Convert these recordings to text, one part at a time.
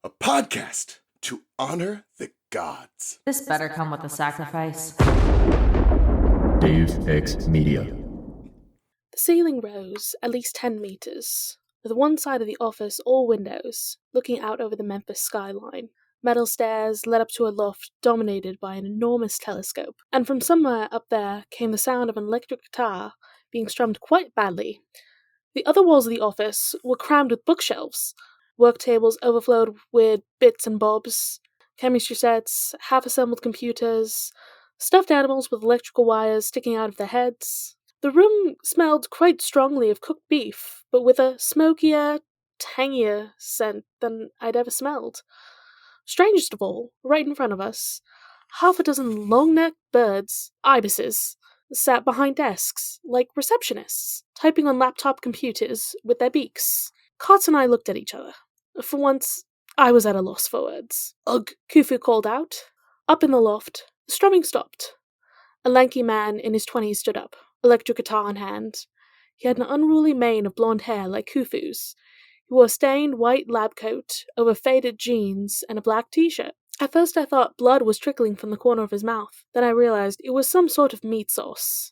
a podcast to honor the gods. This better come with a sacrifice. Deus Ex Media. The ceiling rose at least 10 meters, with one side of the office all windows, looking out over the Memphis skyline. Metal stairs led up to a loft dominated by an enormous telescope, and from somewhere up there came the sound of an electric guitar being strummed quite badly. The other walls of the office were crammed with bookshelves. Work tables overflowed with bits and bobs, chemistry sets, half-assembled computers, stuffed animals with electrical wires sticking out of their heads. The room smelled quite strongly of cooked beef, but with a smokier, tangier scent than I'd ever smelled. Strangest of all, right in front of us, half a dozen long-necked birds, ibises, sat behind desks, like receptionists, typing on laptop computers with their beaks. Kotz and I looked at each other. For once, I was at a loss for words. Ugh, Khufu called out. Up in the loft, the strumming stopped. A lanky man in his 20s stood up, electric guitar in hand. He had an unruly mane of blonde hair like Khufu's. He wore a stained white lab coat over faded jeans and a black t-shirt. At first I thought blood was trickling from the corner of his mouth. Then I realized it was some sort of meat sauce.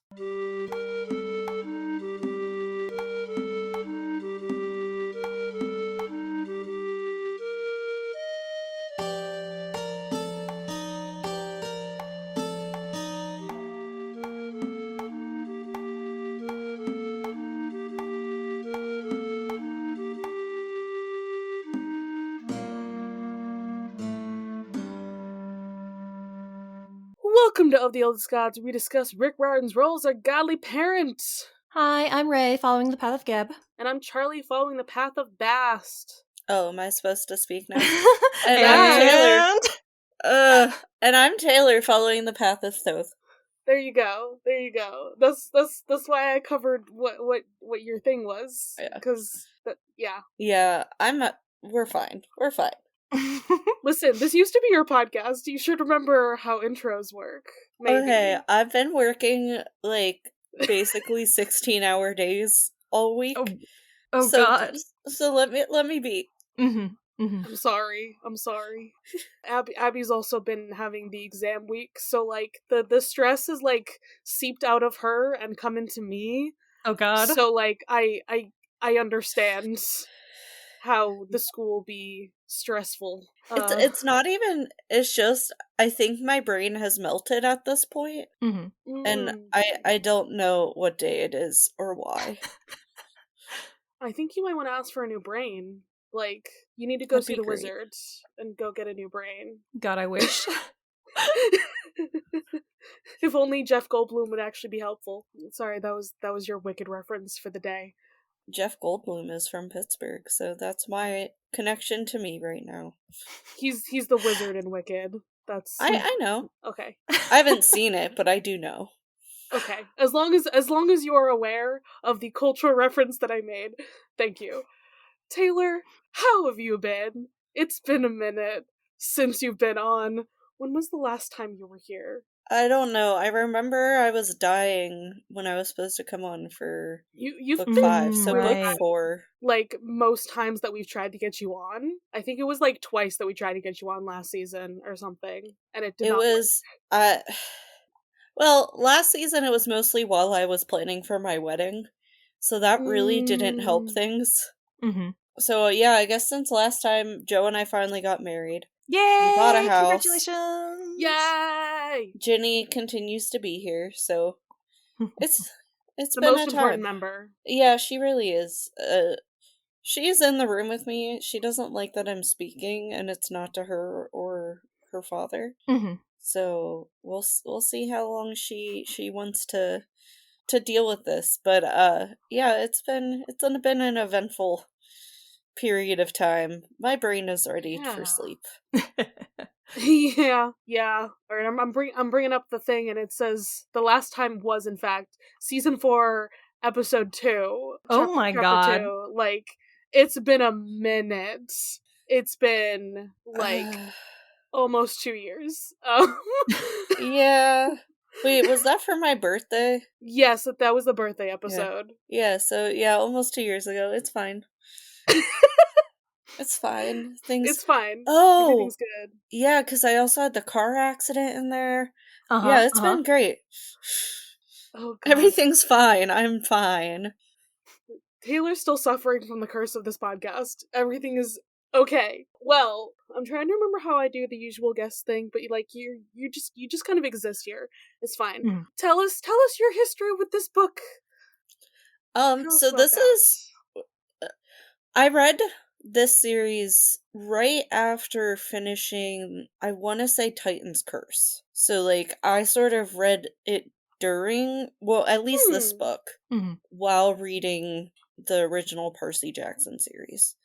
Welcome to Of the Oldest Gods, where we discuss Rick Riordan's role as a godly parent. Hi, I'm Raye, following the path of Geb. And I'm Charlie, following the path of Bast. Oh, am I supposed to speak now? And I'm Taylor. And I'm Taylor, following the path of Thoth. There you go. That's why I covered what your thing was. Yeah. Because yeah. Yeah, we're fine. We're fine. Listen, this used to be your podcast. You should remember how intros work. Maybe. Okay, I've been working, basically 16-hour days all week. Oh God. So let me be. Mm-hmm. Mm-hmm. I'm sorry. Abby's also been having the exam week, so, the stress is, seeped out of her and come into me. Oh God. So, I understand how the school be stressful. It's not even, it's just, I think my brain has melted at this point, Mm-hmm. and I don't know what day it is or why. I think you might want to ask for a new brain. You need to go That'd see be the great. wizard and go get a new brain. God, I wish. If only Jeff Goldblum would actually be helpful. Sorry, that was your Wicked reference for the day. Jeff Goldblum is from Pittsburgh, so that's my connection to me right now. He's the wizard in Wicked. That's I know. Okay. I haven't seen it, but I do know. Okay. As long as you are aware of the cultural reference that I made, thank you. Taylor, how have you been? It's been a minute since you've been on. When was the last time you were here? I don't know. I remember I was dying when I was supposed to come on for You've book been 5, so right. book 4. Most times that we've tried to get you on. I think it was twice that we tried to get you on last season or something, and it did It not was, well, last season it was mostly while I was planning for my wedding, so that really didn't help things. Mm-hmm. So yeah, I guess since last time, Joe and I finally got married. Yay! We bought a house. Congratulations! Yay! Ginny continues to be here, so it's The been most a important time. member. Yeah, she really is. She's in the room with me. She doesn't like that I'm speaking, and it's not to her or her father. Mm-hmm. So we'll see how long she wants to deal with this. But yeah, it's been an eventful period of time. My brain is ready for sleep. Yeah. All right, I'm bringing up the thing, and it says the last time was in fact season 4, episode 2. Oh my God! 2. It's been a minute. It's been almost 2 years. Yeah. Wait, was that for my birthday? Yes, that was the birthday episode. Yeah. So yeah, almost 2 years ago. It's fine. It's fine. Things. It's fine. Oh, Everything's good. yeah, because I also had the car accident in there. Uh-huh, Yeah, it's been great. Oh, God. Everything's fine. I'm fine. Taylor's still suffering from the curse of this podcast. Everything is okay. Well, I'm trying to remember how I do the usual guest thing, but you just kind of exist here. It's fine. Mhm. Tell us your history with this book. Tell us So about this that. is. I read this series right after finishing, I want to say Titan's Curse. So, like, I sort of read it during, well, at least this book, while reading the original Percy Jackson series.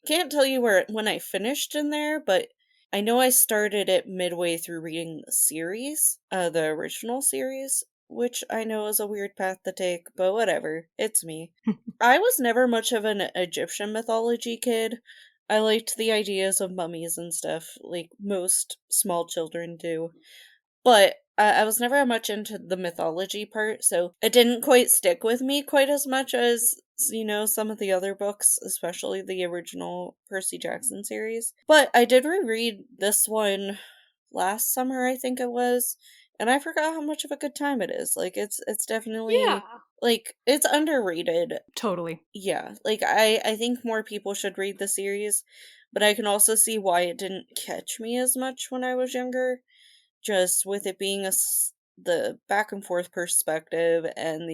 Can't tell you when I finished in there, but I know I started it midway through reading the series, the original series, which I know is a weird path to take, but whatever. It's me. I was never much of an Egyptian mythology kid. I liked the ideas of mummies and stuff, like most small children do. But I was never much into the mythology part, so it didn't quite stick with me quite as much as, some of the other books, especially the original Percy Jackson series. But I did reread this one last summer, I think it was, and I forgot how much of a good time it is. Like, it's definitely, like, it's underrated. Totally. Yeah, like, I think more people should read the series, but I can also see why it didn't catch me as much when I was younger. Just with it being the back and forth perspective and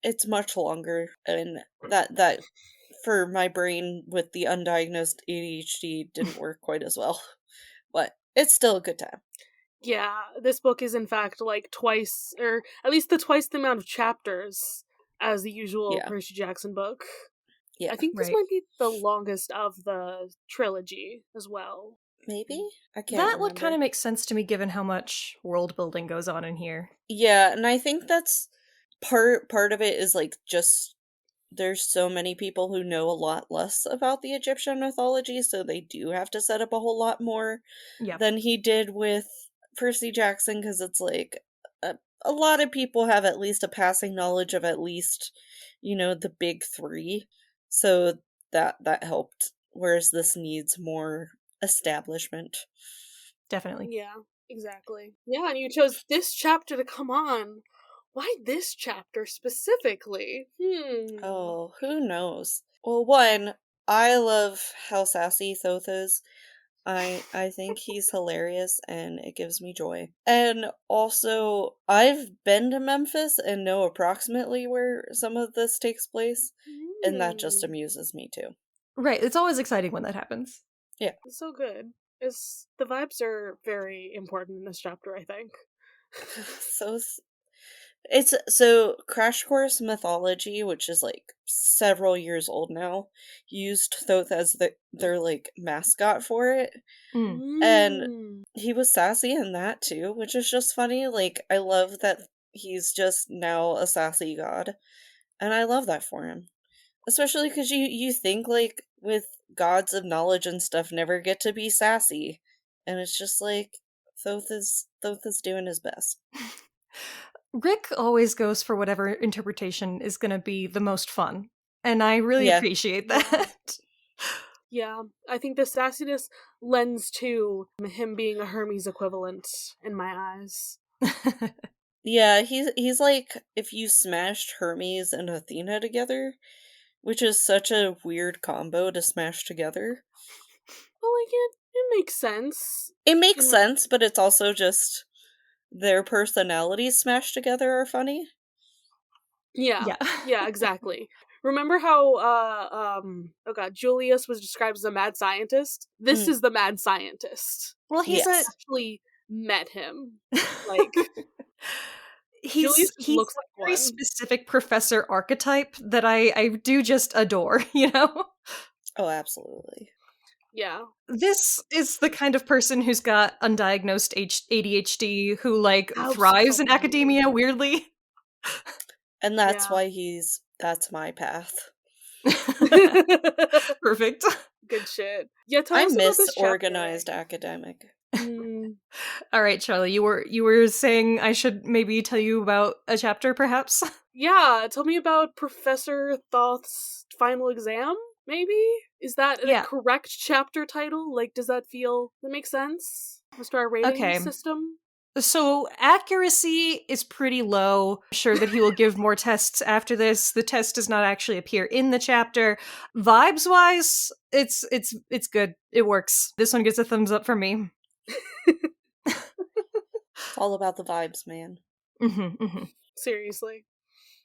it's much longer, and that for my brain with the undiagnosed ADHD didn't work quite as well, but it's still a good time. Yeah, this book is in fact like twice, or at least twice the amount of chapters as the usual Percy Jackson book. Yeah, I think this might be the longest of the trilogy as well. Maybe? I can't That remember. would kind of make sense to me given how much world building goes on in here. Yeah, and I think that's part of it is like just there's so many people who know a lot less about the Egyptian mythology, so they do have to set up a whole lot more than he did with Percy Jackson, because it's like a lot of people have at least a passing knowledge of at least, the big three, so that helped, whereas this needs more establishment. Definitely. Yeah, exactly. Yeah, and you chose this chapter to come on. Why this chapter specifically? Oh, who knows? Well, one, I love how sassy Thoth is. I think he's hilarious and it gives me joy. And also, I've been to Memphis and know approximately where some of this takes place, and that just amuses me too. Right, it's always exciting when that happens. Yeah. It's so good. The vibes are very important in this chapter, I think. So Crash Course Mythology, which is like several years old now, used Thoth as their like mascot for it. And he was sassy in that too, which is just funny. Like, I love that he's just now a sassy god, and I love that for him. Especially because you think, like, with gods of knowledge and stuff never get to be sassy, and it's just like Thoth is doing his best. Rick always goes for whatever interpretation is going to be the most fun, and I really appreciate that. Yeah, I think the sassiness lends to him being a Hermes equivalent in my eyes. Yeah, he's like if you smashed Hermes and Athena together, which is such a weird combo to smash together. Well, like, it makes sense. It makes sense, but it's also just their personalities smashed together are funny. Yeah, exactly. Remember how, Julius was described as a mad scientist? This is the mad scientist. Well, he's actually met him. Like, he's looks a like very specific professor archetype that I do just adore, Oh, absolutely. Yeah. This is the kind of person who's got undiagnosed ADHD who, like, thrives in academia, weirdly. And that's why that's my path. Perfect. Good shit. Yeah, I miss organized academic. All right, Charlie, you were saying I should maybe tell you about a chapter, perhaps? Yeah, tell me about Professor Thoth's final exam? maybe? Is that Yeah. a correct chapter title? Like, does that make sense? Mr. Our rating Okay. system? So accuracy is pretty low. I'm sure that he will give more tests after this. The test does not actually appear in the chapter. Vibes wise, it's good. It works. This one gets a thumbs up from me. It's all about the vibes, man. Seriously.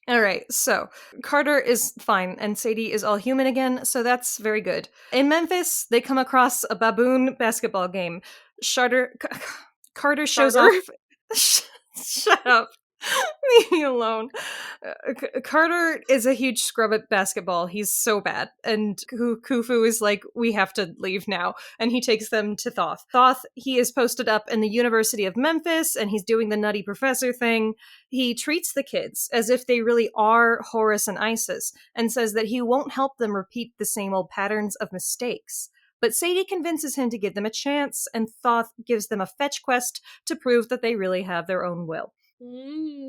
All right, so Carter is fine, and Sadie is all human again, so that's very good. In Memphis, they come across a baboon basketball game. Carter shows off. Shut up. Leave me alone. Carter is a huge scrub at basketball. He's so bad. And Khufu is like, we have to leave now. And he takes them to Thoth. Thoth, he is posted up in the University of Memphis, and he's doing the nutty professor thing. He treats the kids as if they really are Horus and Isis, and says that he won't help them repeat the same old patterns of mistakes. But Sadie convinces him to give them a chance, and Thoth gives them a fetch quest to prove that they really have their own will.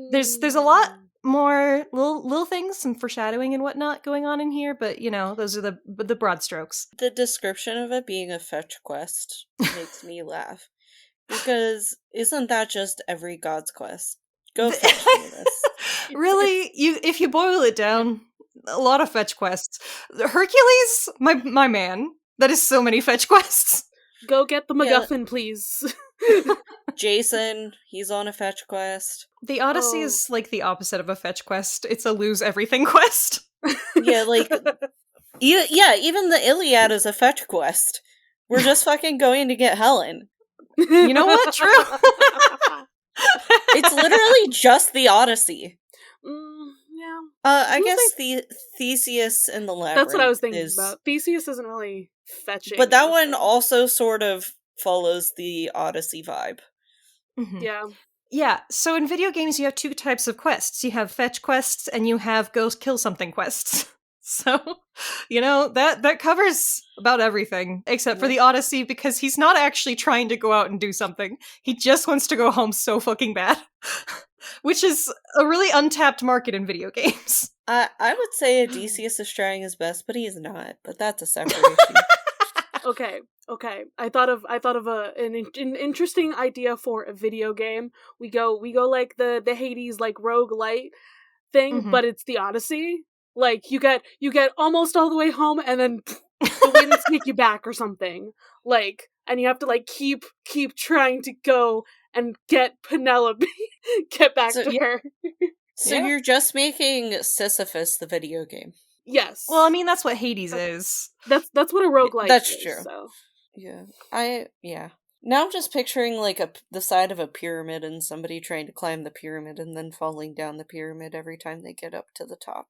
There's a lot more little things, some foreshadowing and whatnot going on in here, but those are the broad strokes. The description of it being a fetch quest makes me laugh. Because isn't that just every god's quest? Go fetch me this. Really, if you boil it down, a lot of fetch quests. Hercules, my man. That is so many fetch quests. Go get the MacGuffin, please. Jason, he's on a fetch quest. The Odyssey is like the opposite of a fetch quest. It's a lose everything quest. Yeah, like, even the Iliad is a fetch quest. We're just fucking going to get Helen. You know what? True. It's literally just the Odyssey. Yeah. I guess the Theseus and the Labyrinth. That's what I was thinking about. Theseus isn't really fetching. But that one also sort of follows the Odyssey vibe. Mm-hmm. Yeah. Yeah, so in video games you have two types of quests. You have fetch quests and you have go kill something quests. So, that covers about everything, except for the Odyssey, because he's not actually trying to go out and do something. He just wants to go home so fucking bad. Which is a really untapped market in video games. I would say Odysseus is trying his best, but he's not. But that's a separate issue. Okay. I thought of an interesting idea for a video game. We go like the Hades like roguelite thing, but it's the Odyssey. Like you get almost all the way home, and then the winds take you back or something. Like, and you have to like keep trying to go and get Penelope, get back to her. So you're just making Sisyphus the video game. Yes. Well, I mean, that's what Hades is. That's what a roguelike That's is. true. So. Yeah. Now I'm just picturing like the side of a pyramid and somebody trying to climb the pyramid and then falling down the pyramid every time they get up to the top.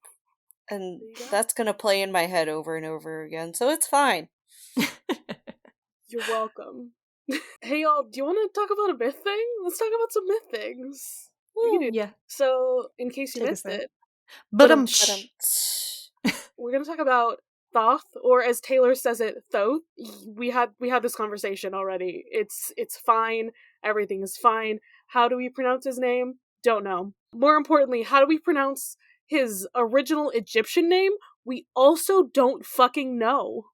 And that's gonna play in my head over and over again, so it's fine. You're welcome. Hey y'all, do you want to talk about a myth thing? Let's talk about some myth things. Yeah. So, in case you missed it, we're gonna talk about Thoth, or as Taylor says it, Thoth. We had this conversation already. It's fine. Everything is fine. How do we pronounce his name? Don't know. More importantly, how do we pronounce his original Egyptian name? We also don't fucking know.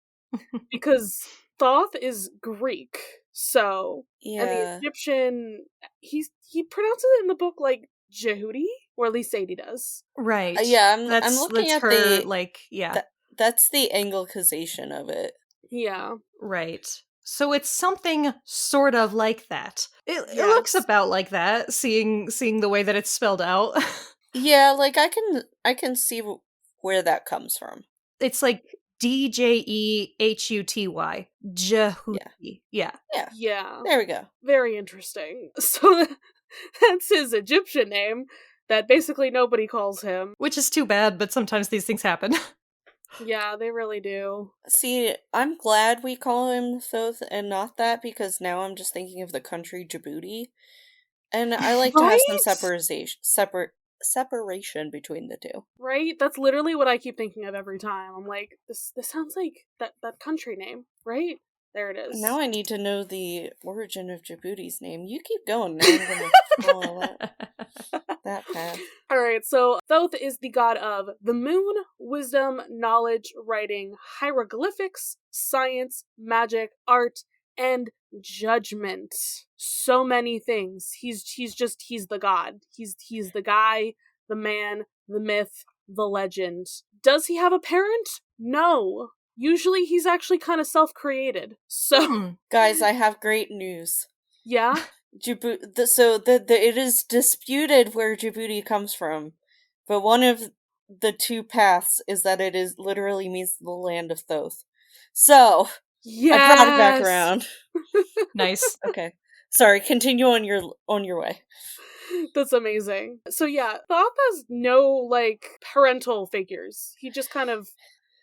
Because Thoth is Greek. So, and the Egyptian, he pronounces it in the book like Djehuti, or at least Sadie does. Right. I'm looking at her, the that's the Anglicization of it. Yeah. Right. So it's something sort of like that. It looks about like that, seeing the way that it's spelled out. Yeah, like I can see where that comes from. It's like Djehuty. Djehuti. Yeah. There we go. Very interesting. So that's his Egyptian name that basically nobody calls him. Which is too bad, but sometimes these things happen. Yeah, they really do. See, I'm glad we call him Thoth and not that, because now I'm just thinking of the country Djibouti. And I like to have some separation between the two. Right? That's literally what I keep thinking of every time. I'm like, this sounds like that country name, right? There it is. Now I need to know the origin of Djibouti's name. You keep going. Now I'm gonna follow that. That path. Alright, so Thoth is the god of the moon, wisdom, knowledge, writing, hieroglyphics, science, magic, art, and judgment. So many things. He's the god. He's the guy, the man, the myth, the legend. Does he have a parent? No. Usually he's actually kind of self-created. So Guys, I have great news. yeah. It is disputed where Djibouti comes from, but one of the two paths is that it is literally means the land of Thoth. So Yes. I brought it back around. Nice. Okay, sorry. Continue on your way. That's amazing. So yeah, Thoth has no parental figures. He just kind of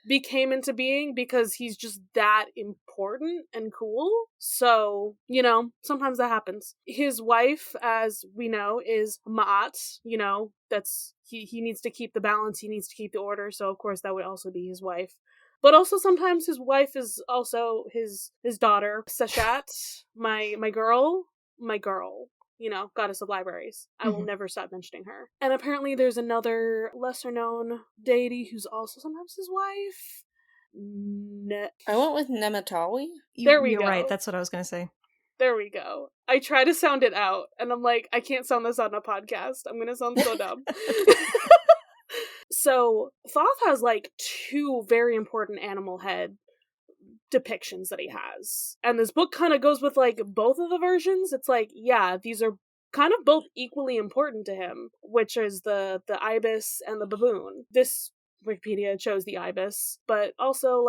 became into being because he's just that important and cool. So, sometimes that happens. His wife, as we know, is Ma'at. That's he needs to keep the balance, he needs to keep the order, so of course that would also be his wife. But also sometimes his wife is also his daughter, Seshat, my girl, goddess of libraries. I will never stop mentioning her. And apparently there's another lesser-known deity who's also sometimes his wife. I went with Nemetawi. There we You're go. right, that's what I was going to say. There we go. I try to sound it out, and I'm like, I can't sound this on a podcast. I'm gonna sound so dumb. So, Thoth has, two very important animal head depictions that he has. And this book kind of goes with, both of the versions. It's these are kind of both equally important to him, which is the ibis and the baboon. This Wikipedia chose the ibis, but also,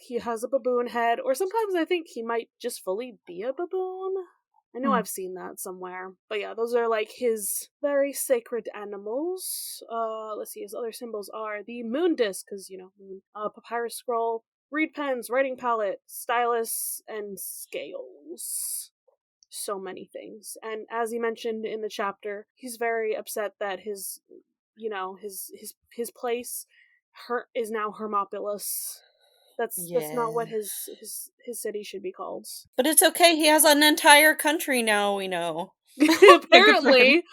he has a baboon head, or sometimes I think he might just fully be a baboon. I know I've seen that somewhere. But yeah, those are, his very sacred animals. Let's see, his other symbols are the moon disc, because, moon, papyrus scroll, reed pens, writing palette, stylus, and scales. So many things. And as he mentioned in the chapter, he's very upset that his place is now Hermopolis. That's not what his city should be called. But it's okay, he has an entire country now, we know. Apparently.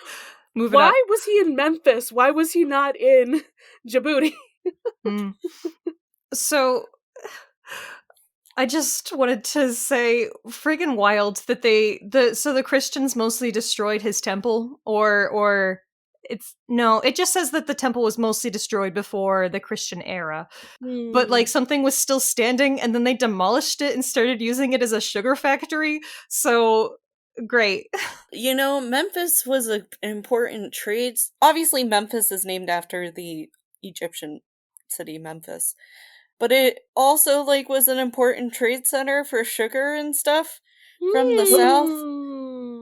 Why was he in Memphis? Why was he not in Djibouti? So, I just wanted to say, friggin' wild that the Christians mostly destroyed his temple, or it just says that the temple was mostly destroyed before the Christian era, but something was still standing, and then they demolished it and started using it as a sugar factory. So great. Memphis was an important trade. Obviously, Memphis is named after the Egyptian city Memphis. But it also, was an important trade center for sugar and stuff from the south.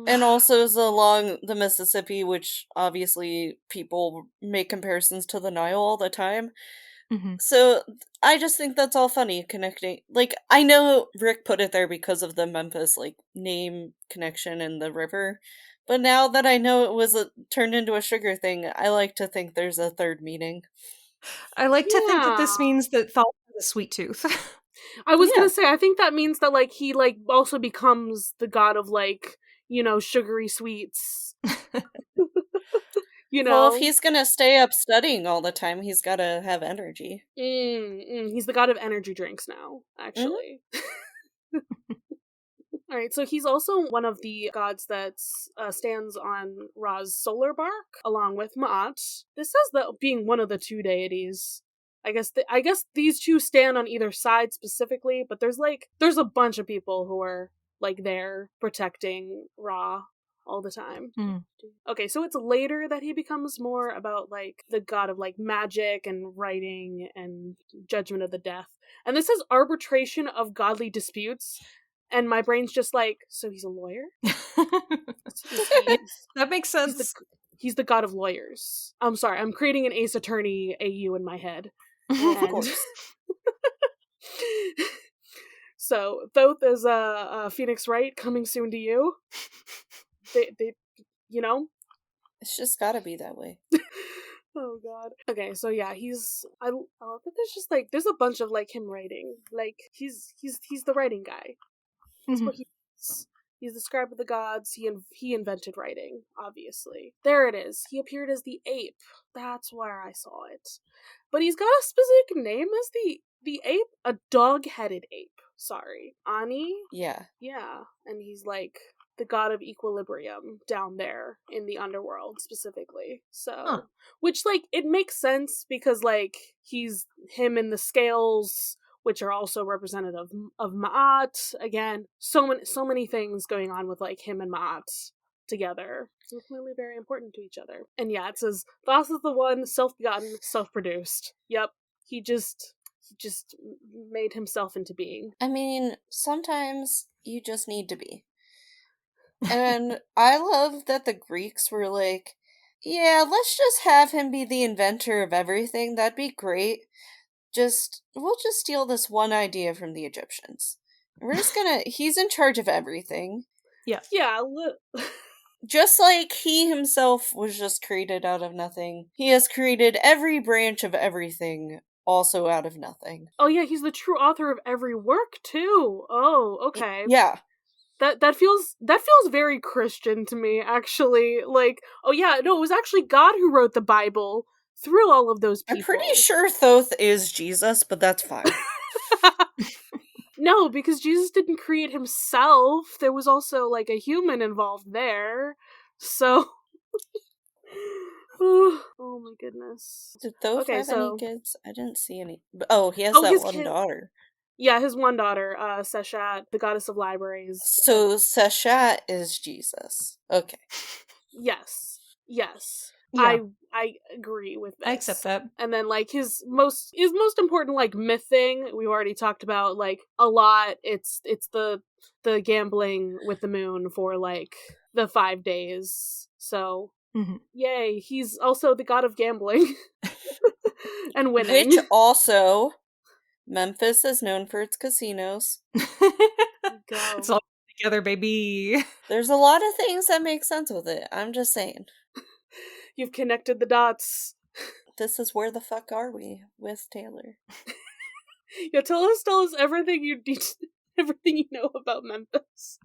And also is along the Mississippi, which obviously people make comparisons to the Nile all the time. So I just think that's all funny, connecting. I know Rick put it there because of the Memphis, name connection and the river. But now that I know it was turned into a sugar thing, I like to think there's a third meaning. I like to think that this means that Thoth has a sweet tooth. I was gonna say, I think that means that, he, also becomes the god of, sugary sweets. Well, if he's gonna stay up studying all the time, he's gotta have energy. He's the god of energy drinks now, actually. Alright, so he's also one of the gods that stands on Ra's solar bark, along with Ma'at. This says that being one of the two deities. I guess these two stand on either side specifically, but there's a bunch of people who are there protecting Ra all the time. Okay, so it's later that he becomes more about the god of magic and writing and judgment of the death. And this says arbitration of godly disputes. And my brain's just so he's a lawyer? That makes sense. He's the god of lawyers. I'm sorry, I'm creating an Ace Attorney AU in my head. Of course. So, Thoth is a Phoenix Wright coming soon to you. They It's just gotta be that way. Oh god. Okay, so yeah, I love that there's just there's a bunch of him writing. He's the writing guy. That's what he is. He's the scribe of the gods. He invented writing, obviously. There it is. He appeared as the ape. That's where I saw it. But he's got a specific name as the ape? A dog-headed ape. Sorry. Ani? Yeah. Yeah. And he's like the god of equilibrium down there in the underworld specifically. So, which like it makes sense because like he's him in the scales, which are also representative of Ma'at. Again, so many things going on with like him and Ma'at together. They're clearly very important to each other. And yeah, it says Thoth is the one, self-begotten, self-produced. Yep, he just made himself into being. I mean, sometimes you just need to be. And I love that the Greeks were like, yeah, let's just have him be the inventor of everything. That'd be great. We'll just steal this one idea from the Egyptians. We're just he's in charge of everything. Yeah. Just like he himself was just created out of nothing, he has created every branch of everything also out of nothing. Oh yeah, he's the true author of every work too. Oh, okay. Yeah. That feels very Christian to me, actually. Like, oh yeah, no, it was actually God who wrote the Bible through all of those people. I'm pretty sure Thoth is Jesus, but that's fine. No, because Jesus didn't create himself. There was also, like, a human involved there. So... oh my goodness. Did Thoth have any kids? I didn't see any. Oh, he has that one daughter. Yeah, his one daughter, Seshat, the goddess of libraries. So Seshat is Jesus. Okay. Yes. Yeah. I agree with this. I accept that. And then like his most important like myth thing we've already talked about like a lot. It's the gambling with the moon for like the 5 days. So yay, he's also the god of gambling and winning. Which also Memphis is known for its casinos. It's all together, baby. There's a lot of things that make sense with it. I'm just saying. You've connected the dots. This is where the fuck are we with Taylor? Yeah, tell us everything you need, everything you know about Memphis.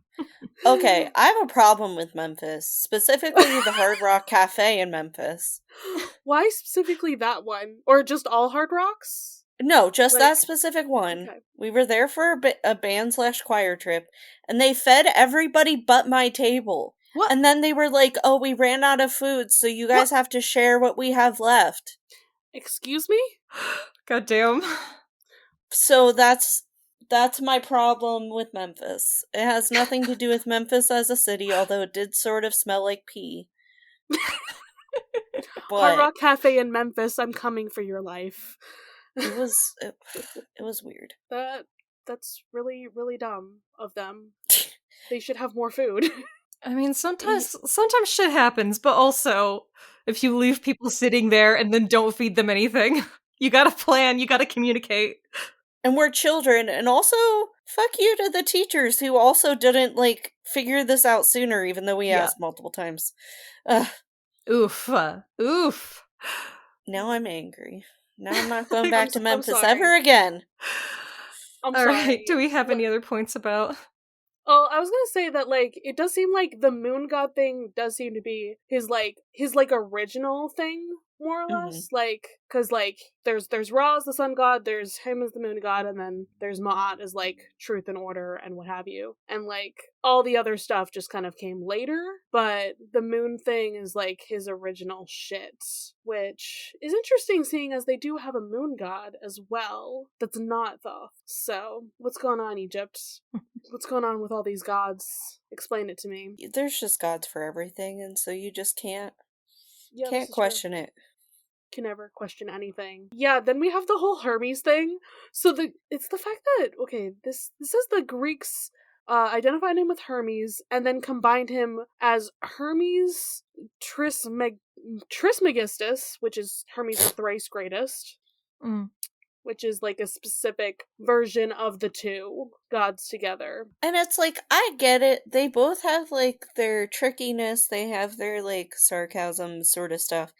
Okay, I have a problem with Memphis, specifically the Hard Rock Cafe in Memphis. Why specifically that one? Or just all Hard Rocks? No, just that specific one. Okay. We were there for a band/choir trip, and they fed everybody but my table. What? And then they were like, oh, we ran out of food, so you guys have to share what we have left. Excuse me? God damn. So that's my problem with Memphis. It has nothing to do with Memphis as a city, although it did sort of smell like pee. Hard Rock Cafe in Memphis, I'm coming for your life. It was weird. That's really, really dumb of them. They should have more food. I mean, sometimes shit happens, but also, if you leave people sitting there and then don't feed them anything, you gotta plan, you gotta communicate. And we're children, and also, fuck you to the teachers who also didn't, like, figure this out sooner, even though we asked multiple times. Oof. Now I'm angry. Now I'm not going back to Memphis ever again. I'm sorry. Alright, do we have any other points about... Oh, I was gonna say that, like, it does seem like the moon god thing does seem to be his original thing, more or less. Like, cause, like, there's Ra as the sun god, there's him as the moon god, and then there's Ma'at as, like, truth and order and what have you. And, like, all the other stuff just kind of came later, but the moon thing is, like, his original shit, which is interesting seeing as they do have a moon god as well that's not Thoth. So, what's going on, Egypt? What's going on with all these gods? Explain it to me. There's just gods for everything, and so you just can't question it. Can never question anything. Yeah, then we have the whole Hermes thing. So it's the fact that, okay, this is the Greeks identified him with Hermes and then combined him as Hermes Trismegistus, which is Hermes the thrice greatest. Which is like a specific version of the two gods together. And it's like, I get it. They both have like their trickiness, they have their like sarcasm sort of stuff.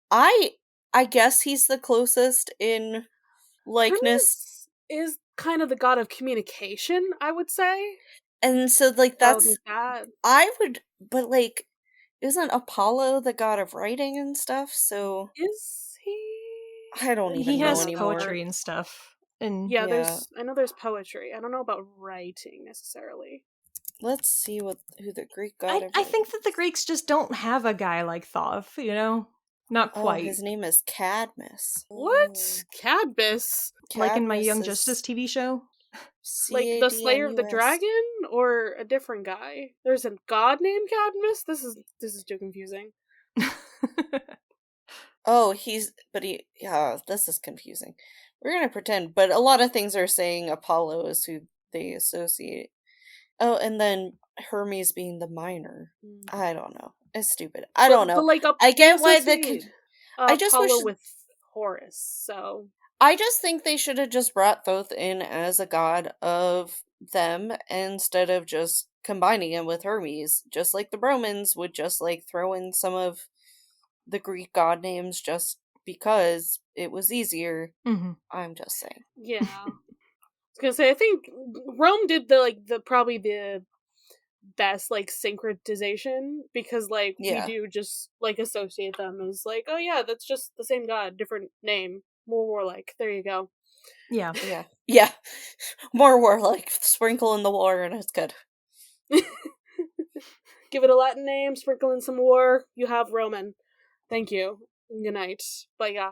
I guess he's the closest in likeness. Hermes is kind of the god of communication, I would say. And so, like, that's... that. I would... But, like, isn't Apollo the god of writing and stuff? So... Is he? I don't even He know has anymore. poetry and stuff. And Yeah, I know there's poetry. I don't know about writing necessarily. Let's see who the Greek god of I think that the Greeks just don't have a guy like Thoth, you know? Not quite. his name is Cadmus. What? Cadmus? Like in my Cadmus Young is Justice TV show? Like the Slayer of the Cadmus. Dragon, or a different guy? There's a god named Cadmus? This is too confusing. Oh, this is confusing. We're gonna pretend, but a lot of things are saying Apollo is who they associate. Oh, and then Hermes being the minor. I don't know. It's stupid. I don't know. But like, I get why I just Apollo wish... with Horus. So I just think they should have just brought Thoth in as a god of them instead of just combining him with Hermes. Just like the Romans would just like throw in some of the Greek god names just because it was easier. Mm-hmm. I'm just saying. yeah. I was gonna say, I think Rome did probably the best like syncretization, because like we do just like associate them as like, oh yeah, that's just the same god, different name, more warlike. There you go. Yeah. Yeah. More warlike. Sprinkle in the war and it's good. Give it a Latin name, sprinkle in some war, you have Roman. Thank you. Good night. But yeah.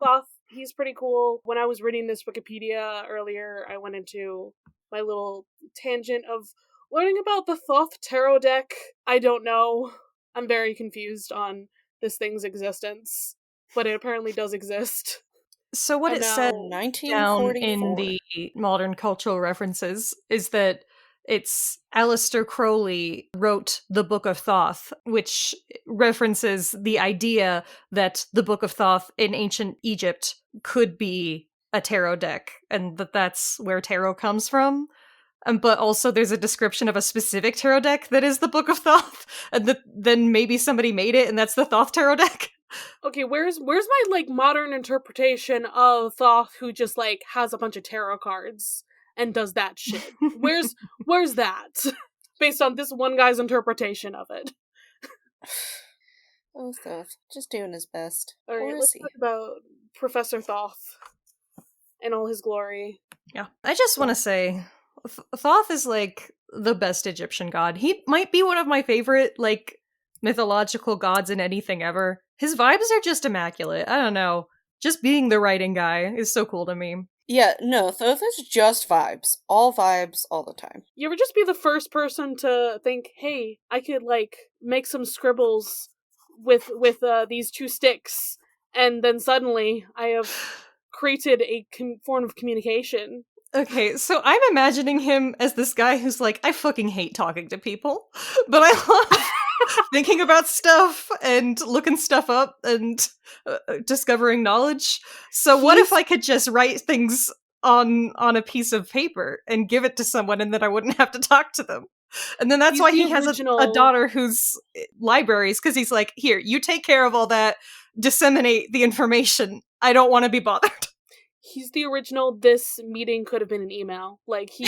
Thoth, he's pretty cool. When I was reading this Wikipedia earlier, I went into my little tangent of learning about the Thoth tarot deck. I don't know. I'm very confused on this thing's existence, but it apparently does exist. So what it said down in the modern cultural references is that it's Aleister Crowley wrote the Book of Thoth, which references the idea that the Book of Thoth in ancient Egypt could be a tarot deck, and that's where tarot comes from. But also there's a description of a specific tarot deck that is the Book of Thoth, and then maybe somebody made it, and that's the Thoth tarot deck. Okay, where's my like modern interpretation of Thoth who just like has a bunch of tarot cards and does that shit? Where's that? Based on this one guy's interpretation of it. Oh, Thoth, just doing his best. Alright, let's talk about Professor Thoth and all his glory. Yeah, I just want to say, Thoth is like the best Egyptian god. He might be one of my favorite like mythological gods in anything ever. His vibes are just immaculate. I don't know. Just being the writing guy is so cool to me. Yeah, no, Thoth is just vibes. All vibes, all the time. You ever just be the first person to think, hey, I could, like, make some scribbles with these two sticks, and then suddenly I have created a form of communication. Okay, so I'm imagining him as this guy who's like, I fucking hate talking to people, but I love thinking about stuff and looking stuff up and discovering knowledge. So what if I could just write things on a piece of paper and give it to someone, and then I wouldn't have to talk to them? And then that's why he has a daughter who's libraries, because he's like, here, you take care of all that, disseminate the information. I don't want to be bothered. He's the original, this meeting could have been an email. Like, he...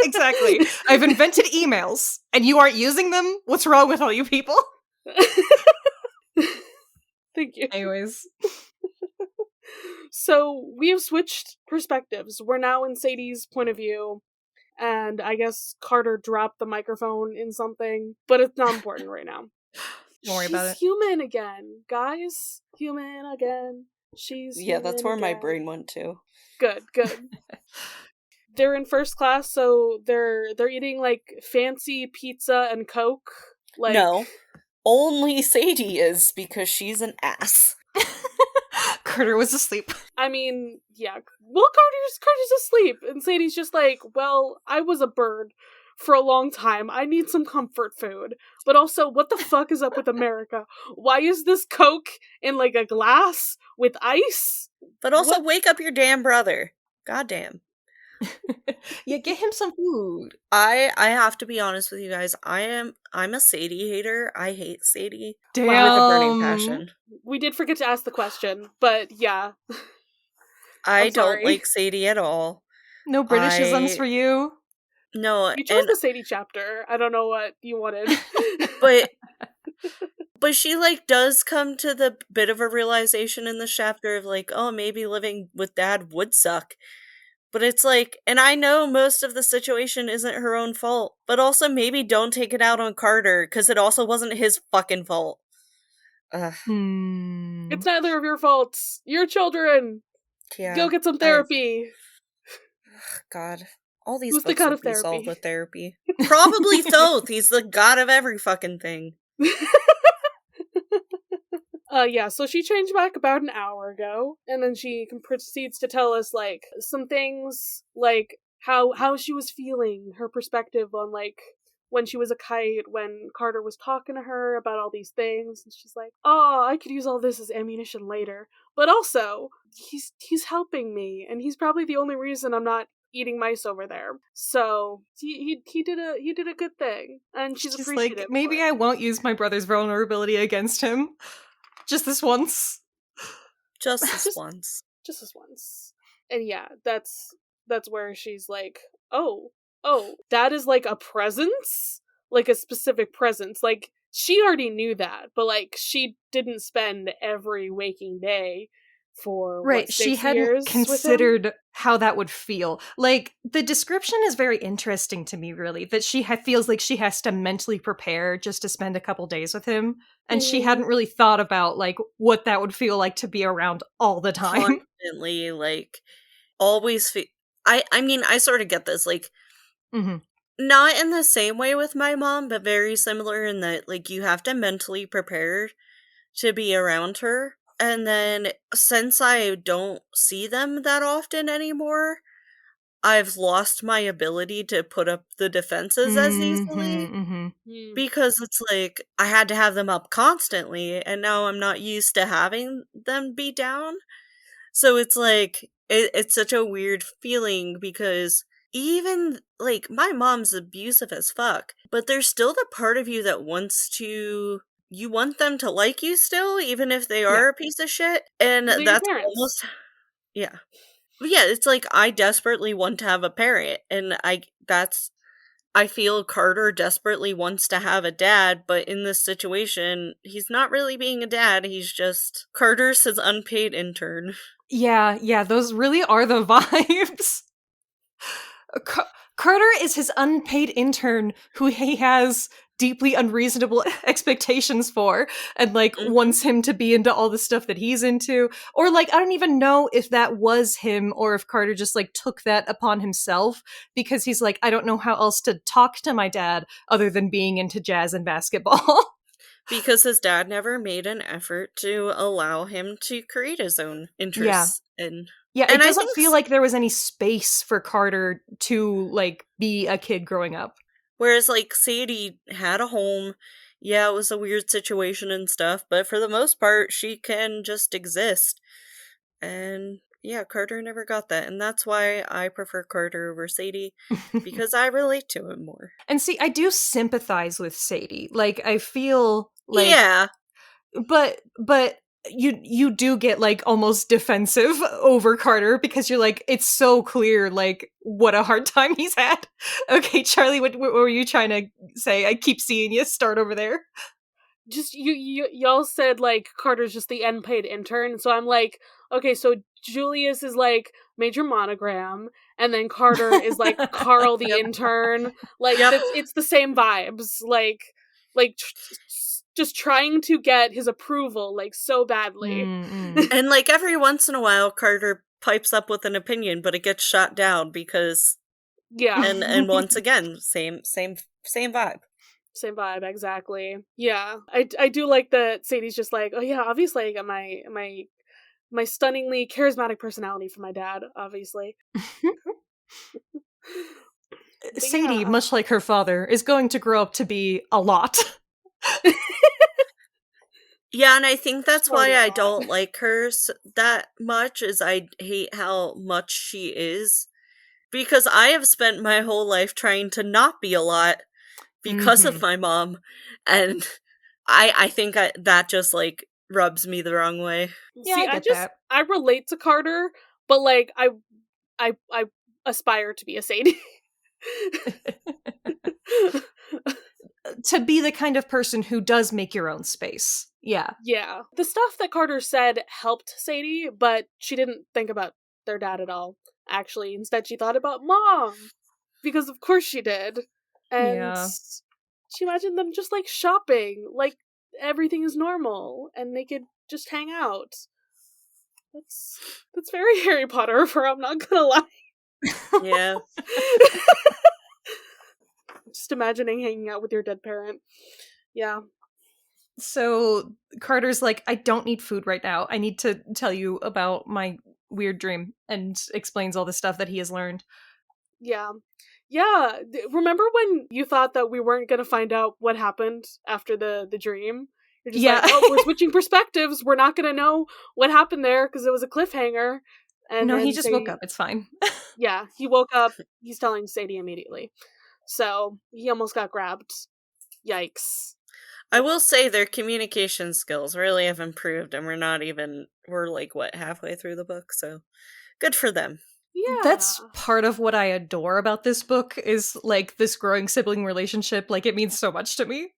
Exactly. I've invented emails, and you aren't using them? What's wrong with all you people? Thank you. Anyways. So, we have switched perspectives. We're now in Sadie's point of view, and I guess Carter dropped the microphone in something, but it's not important right now. Don't worry about it. She's human again, guys. Human again. Yeah, that's where my brain went to. Good. They're in first class, so they're eating like fancy pizza and Coke. Like, no, only Sadie is, because she's an ass. Carter was asleep. I mean, yeah. Well, Carter's asleep, and Sadie's just like, well, I was a bird for a long time. I need some comfort food. But also, what the fuck is up with America? Why is this Coke in like a glass with ice? But also, wake up your damn brother. Goddamn. Yeah, get him some food. I have to be honest with you guys. I'm a Sadie hater. I hate Sadie. Damn. With a burning passion. We did forget to ask the question, but yeah. I don't like Sadie at all. No Britishisms for you? No, You chose and the Sadie chapter. I don't know what you wanted. but she, like, does come to the bit of a realization in the chapter of, like, oh, maybe living with dad would suck. But it's like, and I know most of the situation isn't her own fault, but also maybe don't take it out on Carter, because it also wasn't his fucking fault. Ugh. It's neither of your faults. Your children. Yeah. Go get some therapy. God. All these Who's the books god would of be solved therapy? with therapy. Probably Thoth. He's the god of every fucking thing. Yeah, so she changed back about an hour ago, and then she proceeds to tell us, like, some things, like, how she was feeling, her perspective on, like, when she was a kite, when Carter was talking to her about all these things, and she's like, oh, I could use all this as ammunition later, but also, he's helping me, and he's probably the only reason I'm not eating mice over there. So he did a good thing, and she's appreciative. Like, maybe I won't use my brother's vulnerability against him. Just this once. Just this once. Just this once. And yeah, that's where she's like, oh, that is like a presence? Like a specific presence. Like, she already knew that, but like, she didn't spend every waking day for right, she hadn't considered how that would feel. Like, the description is very interesting to me, really, that she feels like she has to mentally prepare just to spend a couple days with him, and she hadn't really thought about, like, what that would feel like to be around all the time. Constantly, like, always I mean, I sort of get this, like, not in the same way with my mom, but very similar in that, like, you have to mentally prepare to be around her. And then, since I don't see them that often anymore, I've lost my ability to put up the defenses as easily. Because it's like, I had to have them up constantly, and now I'm not used to having them be down. So it's like, it's such a weird feeling, because even, like, my mom's abusive as fuck, but there's still the part of you that wants to... You want them to like you still, even if they are a piece of shit. And that's almost... Yeah. But yeah, it's like, I desperately want to have a parent, and I feel Carter desperately wants to have a dad, but in this situation, he's not really being a dad, he's just... Carter's his unpaid intern. Yeah, those really are the vibes. Carter is his unpaid intern who he has deeply unreasonable expectations for, and like wants him to be into all the stuff that he's into. Or like, I don't even know if that was him or if Carter just like took that upon himself, because he's like, I don't know how else to talk to my dad other than being into jazz and basketball. Because his dad never made an effort to allow him to create his own interests. Yeah, it doesn't feel like there was any space for Carter to, like, be a kid growing up. Whereas, like, Sadie had a home. Yeah, it was a weird situation and stuff, but for the most part, she can just exist. And yeah, Carter never got that. And that's why I prefer Carter over Sadie, because I relate to him more. And see, I do sympathize with Sadie. Like, I feel like... Yeah. But you do get like almost defensive over Carter, because you're like, it's so clear like what a hard time he's had. Okay, Charlie, what were you trying to say? I keep seeing you start over there. Just y'all said like Carter's just the unpaid intern, so I'm like, okay, so Julius is like Major Monogram, and then Carter is like Carl the intern. Like it's the same vibes. Like just trying to get his approval, like, so badly. And, like, every once in a while, Carter pipes up with an opinion, but it gets shot down because... Yeah. And once again, same vibe. Same vibe, exactly. Yeah. I do like that Sadie's just like, oh yeah, obviously I got my stunningly charismatic personality from my dad, obviously. Sadie, much like her father, is going to grow up to be a lot. Yeah, and I think that's why I don't like her that much, is I hate how much she is. Because I have spent my whole life trying to not be a lot because of my mom, and I think that just, like, rubs me the wrong way. Yeah, see, I relate to Carter, but, like, I aspire to be a Sadie. To be the kind of person who does make your own space. Yeah. Yeah. The stuff that Carter said helped Sadie, but she didn't think about their dad at all, actually. Instead, she thought about Mom. Because of course she did. And Yeah. she imagined them just, like, shopping. Like, everything is normal. And they could just hang out. That's very Harry Potter of her, I'm not gonna lie. Yeah. Just imagining hanging out with your dead parent. Yeah. So Carter's like, I don't need food right now. I need to tell you about my weird dream, and explains all the stuff that he has learned. Yeah. Yeah. Remember when you thought that we weren't going to find out what happened after the dream? You're just Yeah. like, oh, we're switching perspectives. We're not going to know what happened there because it was a cliffhanger. And No, then he just woke up. It's fine. Yeah, he woke up. He's telling Sadie immediately. So he almost got grabbed. Yikes. I will say their communication skills really have improved, and we're like, what, halfway through the book, so good for them. Yeah. That's part of what I adore about this book, is like this growing sibling relationship. Like, it means so much to me.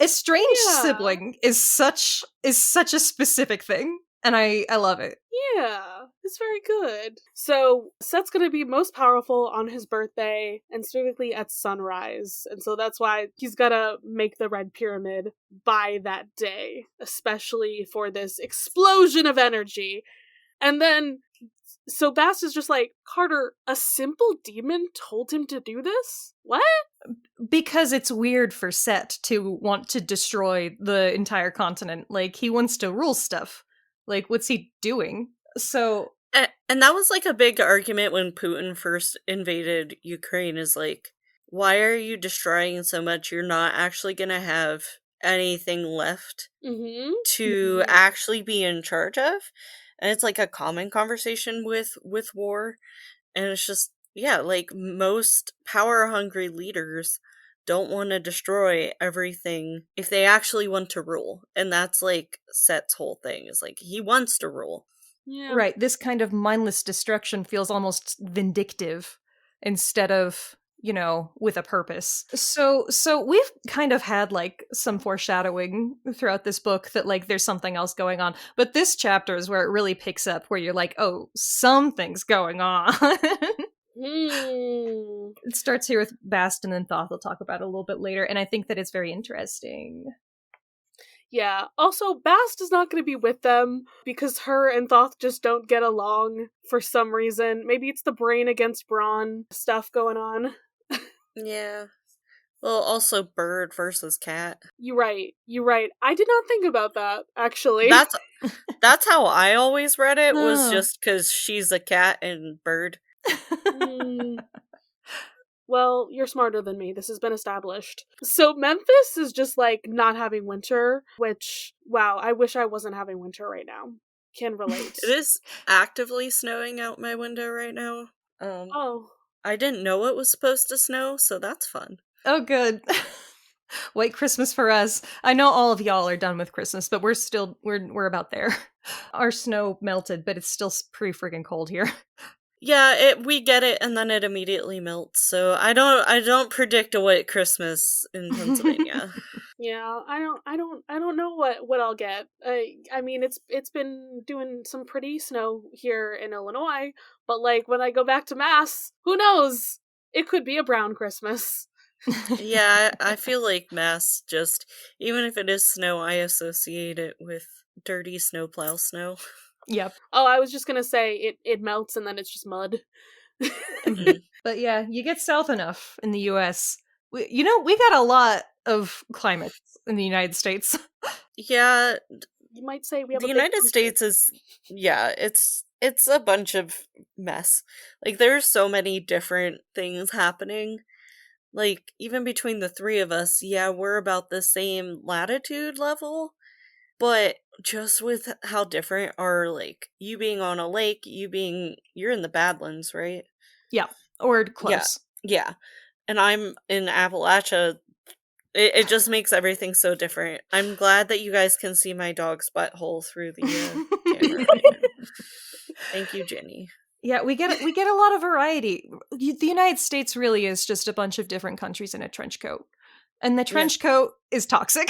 Estranged sibling is such a specific thing, and I love it. Yeah, it's very good. So Set's going to be most powerful on his birthday, and specifically at sunrise. And so that's why he's got to make the Red Pyramid by that day, especially for this explosion of energy. And then, so Bast is just like, Carter, a simple demon told him to do this? What? Because it's weird for Set to want to destroy the entire continent. Like, he wants to rule stuff. Like, what's he doing? So... And that was, like, a big argument when Putin first invaded Ukraine, is like, why are you destroying so much? You're not actually gonna have anything left to actually be in charge of. And it's, like, a common conversation with war. And it's just, yeah, like, most power-hungry leaders don't want to destroy everything if they actually want to rule. And that's, like, Set's whole thing, is like, he wants to rule. Yeah. Right, this kind of mindless destruction feels almost vindictive instead of, you know, with a purpose. So we've kind of had, like, some foreshadowing throughout this book that, like, there's something else going on. But this chapter is where it really picks up, where you're like, oh, something's going on. It starts here with Bast, and then Thoth we'll talk about it a little bit later, and I think that it's very interesting. Yeah. Also, Bast is not going to be with them because her and Thoth just don't get along for some reason. Maybe it's the brain against brawn stuff going on. Yeah. Well, also bird versus cat. You're right. I did not think about that, actually. That's how I always read it, was just because she's a cat and bird. Well, you're smarter than me. This has been established. So Memphis is just, like, not having winter, which, wow, I wish I wasn't having winter right now. Can relate. It is actively snowing out my window right now. I didn't know it was supposed to snow, so that's fun. Oh, good. White Christmas for us. I know all of y'all are done with Christmas, but we're about there. Our snow melted, but it's still pretty freaking cold here. Yeah, we get it, and then it immediately melts. So I don't predict a white Christmas in Pennsylvania. Yeah, I don't know what I'll get. I mean, it's been doing some pretty snow here in Illinois, but, like, when I go back to Mass, who knows? It could be a brown Christmas. Yeah, I feel like Mass, just, even if it is snow, I associate it with dirty snowplow snow. Yep. Oh, I was just gonna say it melts and then it's just mud. But yeah, you get south enough in the US. We got a lot of climates in the United States. Yeah. You might say we have the United States is, yeah, it's a bunch of mess. Like, there's so many different things happening. Like, even between the three of us, yeah, we're about the same latitude level. But just with how different are, like, you being on a lake, you're in the Badlands, right? Yeah, or close. Yeah. And I'm in Appalachia. It just makes everything so different. I'm glad that you guys can see my dog's butthole through the camera right now. Thank you, Jenny. Yeah, we get a lot of variety. The United States really is just a bunch of different countries in a trench coat. And the trench coat is toxic.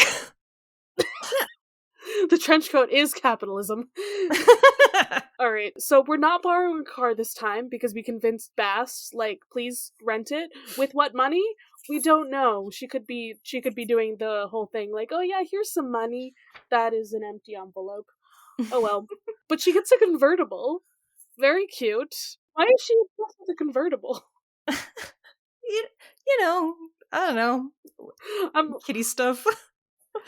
The trench coat is capitalism. All right, so we're not borrowing a car this time because we convinced Bast, like, please rent it. With what money? We don't know. She could be doing the whole thing like, oh yeah, here's some money. That is an empty envelope. Oh well. But she gets a convertible. Very cute. Why is she obsessed with a convertible? you know, I don't know. Kitty stuff.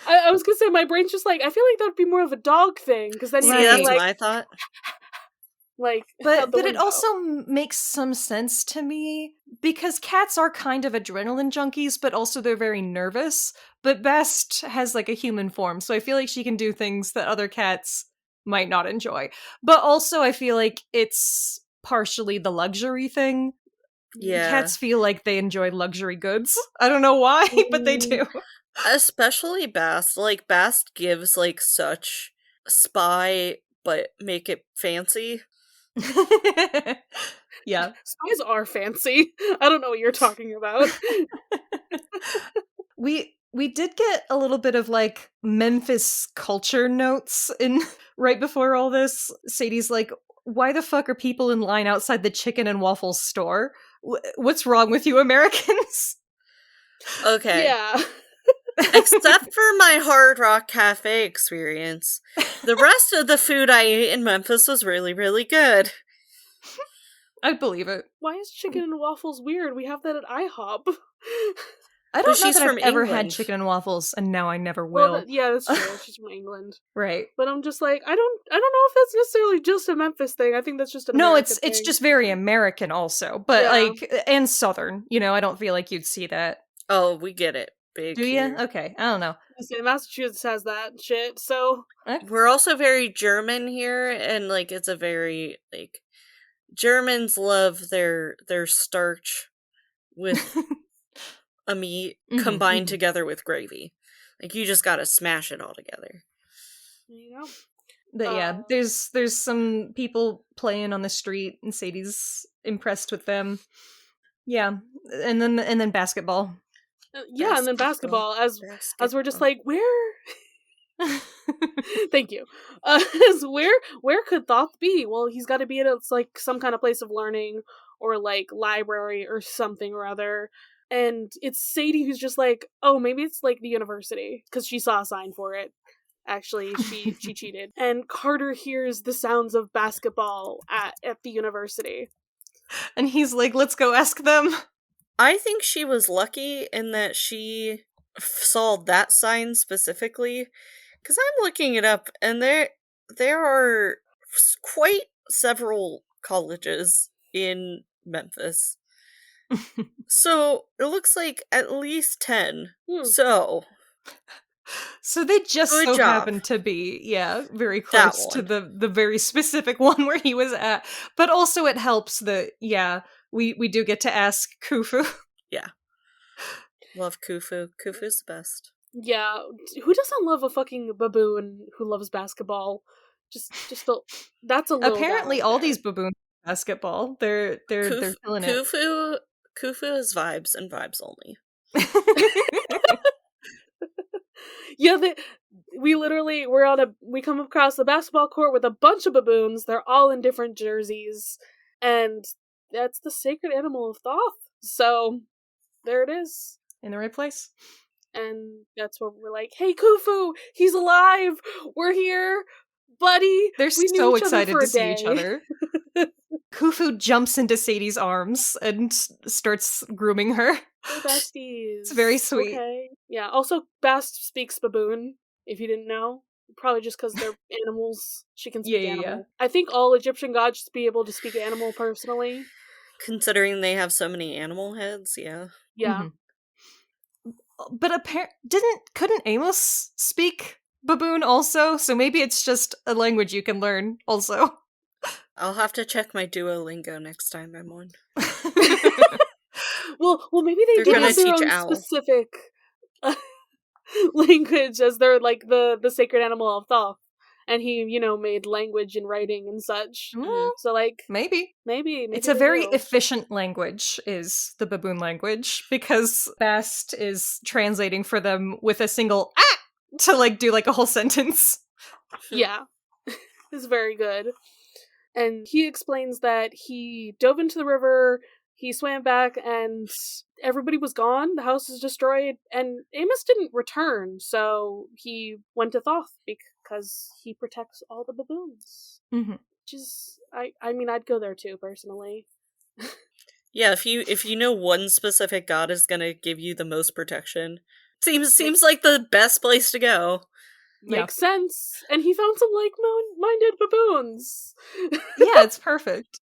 I was gonna say, my brain's just like, I feel like that would be more of a dog thing, because then you See, that's like, my thought. Like, but it also makes some sense to me, because cats are kind of adrenaline junkies, but also they're very nervous. But Best has like a human form, so I feel like she can do things that other cats might not enjoy. But also I feel like it's partially the luxury thing. Yeah. Cats feel like they enjoy luxury goods. I don't know why, but they do. Especially Bast. Like, Bast gives, like, such spy, but make it fancy. Yeah. Spies are fancy. I don't know what you're talking about. We did get a little bit of, like, Memphis culture notes in right before all this. Sadie's like, why the fuck are people in line outside the chicken and waffles store? What's wrong with you Americans? Okay. Yeah. Except for my Hard Rock Cafe experience, the rest of the food I ate in Memphis was really, really good. I'd believe it. Why is chicken and waffles weird? We have that at IHOP. I don't know she's that I've from ever had England. chicken and waffles, and now I never will. Well, yeah, that's true. She's from England. Right. But I'm just like, I don't know if that's necessarily just a Memphis thing. I think that's just an No, American it's thing. just very American also, but Yeah. like, and Southern. You know, I don't feel like you'd see that. Oh, we get it. Big Do you? here. Okay, I don't know. Massachusetts has that shit, so... We're also very German here, and, like, it's a very, like, Germans love their starch with a meat combined together with gravy. Like, you just gotta smash it all together. You know? But yeah, there's some people playing on the street, and Sadie's impressed with them. Yeah, and then basketball. Yeah, and then basketball, as we're just like, where... Thank you. Where could Thoth be? Well, he's got to be at like some kind of place of learning, or like library or something or other. And it's Sadie who's just like, oh, maybe it's like the university, because she saw a sign for it. Actually, she cheated. And Carter hears the sounds of basketball at the university. And he's like, let's go ask them. I think she was lucky in that she saw that sign specifically, because I'm looking it up, and there are quite several colleges in Memphis. So it looks like at least 10. So they just good so job. happen to be, very close to the very specific one where he was at. But also it helps that, we do get to ask Khufu. Yeah. Love Khufu. Khufu's the best. Yeah, who doesn't love a fucking baboon who loves basketball? That's a little. Apparently, all these baboons love basketball. They're feeling it. Khufu is vibes and vibes only. Yeah, we come across the basketball court with a bunch of baboons. They're all in different jerseys, and that's the sacred animal of Thoth. So there it is, in the right place. And that's where we're like, hey, Khufu, he's alive! We're here, buddy! They're so excited to see each other. Khufu jumps into Sadie's arms and starts grooming her. We're besties. It's very sweet. Okay. Yeah, also, Bast speaks baboon, if you didn't know. Probably just because they're animals. She can speak animal. Yeah. I think all Egyptian gods should be able to speak animal, personally. Considering they have so many animal heads, yeah. Yeah. Mm-hmm. But couldn't Amos speak baboon also? So maybe it's just a language you can learn also. I'll have to check my Duolingo next time I'm on. well, maybe they do have their own specific language, as they're like the sacred animal of Thoth, and he, made language and writing and such. Well, So, like, maybe. maybe It's a they very do. efficient language, is the baboon language, because Bast is translating for them with a single ah to like do like a whole sentence. Yeah. It's very good. And he explains that he dove into the river, he swam back, and everybody was gone, the house was destroyed, and Amos didn't return, so he went to Thoth because he protects all the baboons. Mm-hmm. Which is, I mean, I'd go there too, personally. Yeah, if you know one specific god is gonna give you the most protection, seems like the best place to go. Makes sense. And he found some like-minded baboons. Yeah, it's perfect.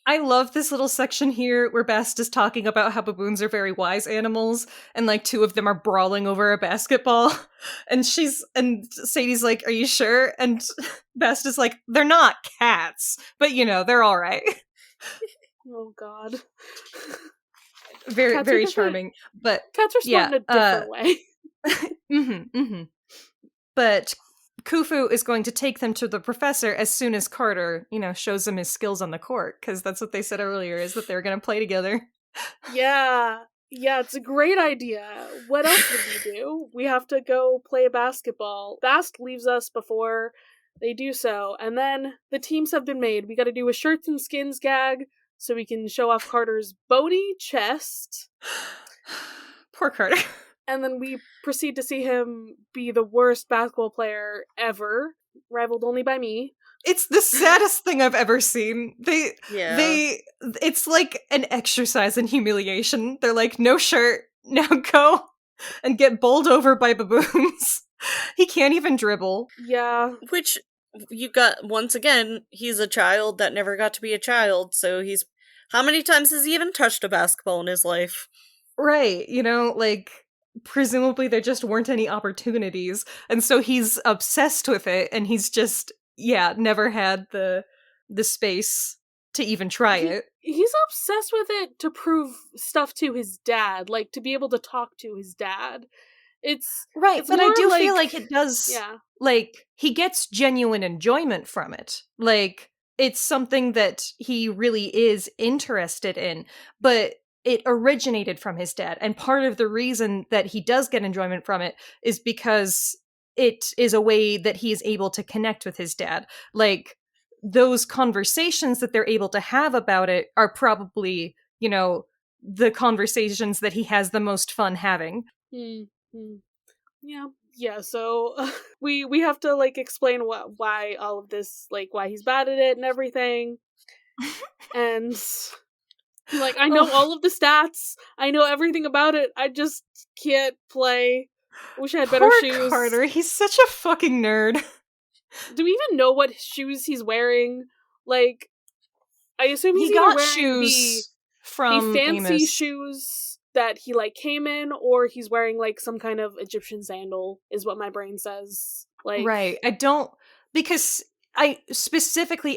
I love this little section here where Bast is talking about how baboons are very wise animals, and like two of them are brawling over a basketball. And Sadie's like, "Are you sure?" And Bast is like, "They're not cats, but they're all right." Oh god. Very, Cats very are charming. But cats are smart in a different way. But Khufu is going to take them to the professor as soon as Carter, shows him his skills on the court, because that's what they said earlier, is that they're going to play together. Yeah, it's a great idea. What else would we do? We have to go play basketball. Bast leaves us before they do so, and then the teams have been made. We gotta do a shirts and skins gag, so we can show off Carter's bony chest. Poor Carter. And then we proceed to see him be the worst basketball player ever, rivaled only by me. It's the saddest thing I've ever seen. It's like an exercise in humiliation. They're like, no shirt, now go and get bowled over by baboons. He can't even dribble. Yeah. Which, you got, once again, he's a child that never got to be a child, so how many times has he even touched a basketball in his life? Right, presumably there just weren't any opportunities, and so he's obsessed with it, and he's just never had the space to even try it. He's obsessed with it to prove stuff to his dad, like to be able to talk to his dad. It's right, it's but I do like, feel like it does like he gets genuine enjoyment from it. Like it's something that he really is interested in, but it originated from his dad, and part of the reason that he does get enjoyment from it is because it is a way that he is able to connect with his dad. Like, those conversations that they're able to have about it are probably, the conversations that he has the most fun having. Yeah, so we have to, like, explain why all of this, like, why he's bad at it and everything. And... like, I know all of the stats. I know everything about it. I just can't play. I wish I had better shoes. Poor Carter, he's such a fucking nerd. Do we even know what shoes he's wearing? Like, I assume he's he got wearing shoes from the fancy Amos. shoes that he, like, came in, or he's wearing, like, some kind of Egyptian sandal, is what my brain says. Like, right. Because I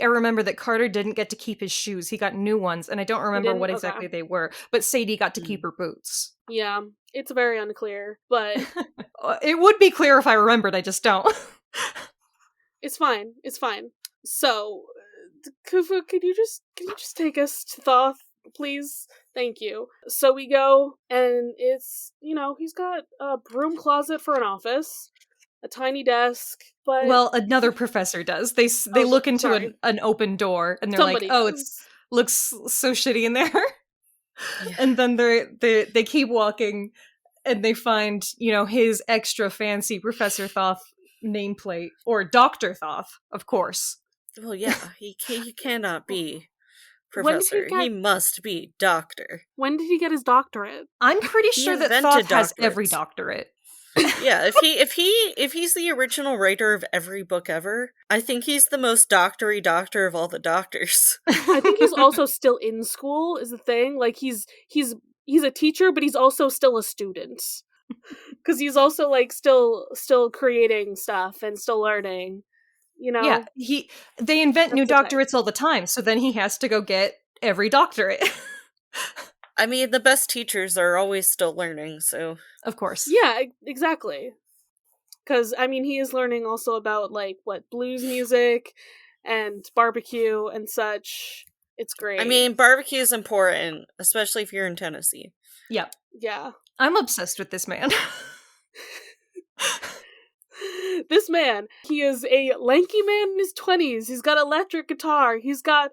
remember that Carter didn't get to keep his shoes. He got new ones, and I don't remember what exactly they were, but Sadie got to keep her boots. Yeah, it's very unclear, but... it would be clear if I remembered, I just don't. It's fine. So, Khufu, can you just take us to Thoth, please? Thank you. So we go, and it's, he's got a broom closet for an office, a tiny desk, but... Well, another professor does. They look into an open door, and they're Somebody like, oh, does. it looks so shitty in there. Yeah. And then they keep walking, and they find, his extra fancy Professor Thoth nameplate, or Dr. Thoth, of course. Well, yeah, he cannot be professor. He must be doctor. When did he get his doctorate? I'm pretty sure that Thoth has every doctorate. Yeah, if he's the original writer of every book ever, I think he's the most doctor of all the doctors. I think he's also still in school, is the thing. Like, he's a teacher, but he's also still a student. Because he's also, like, still creating stuff and still learning, Yeah, they invent new doctorates all the time, so then he has to go get every doctorate. I mean, the best teachers are always still learning, so... Of course. Yeah, exactly. Because, I mean, he is learning also about, like, blues music and barbecue and such. It's great. I mean, barbecue is important, especially if you're in Tennessee. Yep. Yeah. I'm obsessed with this man. This man, he is a lanky man in his 20s. He's got electric guitar. He's got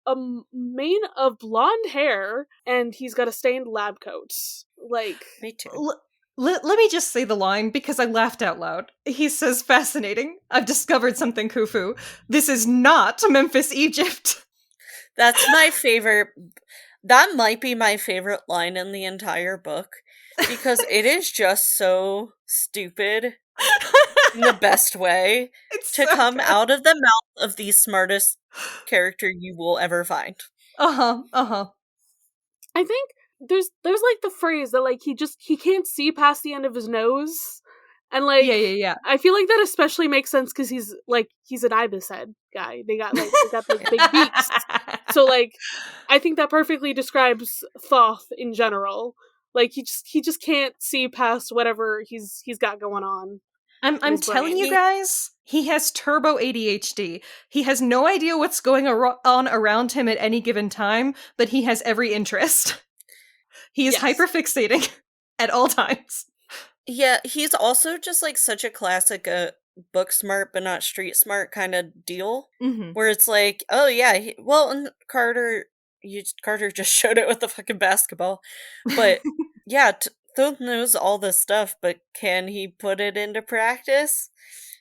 a mane of blonde hair, and he's got a stained lab coat. Like, Me too. Let me just say the line because I laughed out loud. He says, "Fascinating. I've discovered something, Khufu. This is not Memphis, Egypt." That's my favorite. That might be my favorite line in the entire book because it is just so stupid in the best way It's to so come good. out of the mouth of the smartest character you will ever find. Uh-huh. I think there's like the phrase that like he can't see past the end of his nose, and like Yeah. I feel like that especially makes sense because he's an ibis head guy. They got like big beaks, so like I think that perfectly describes Thoth in general. Like he just can't see past whatever he's got going on. I'm his telling brain. you guys, he has turbo ADHD. He has no idea what's going on around him at any given time, but he has every interest. He is Yes. hyperfixating at all times. Yeah, he's also just like such a classic book smart but not street smart kind of deal, Mm-hmm. where it's like, oh yeah, and Carter just showed it with the fucking basketball, but yeah, Thoth knows all this stuff, but can he put it into practice?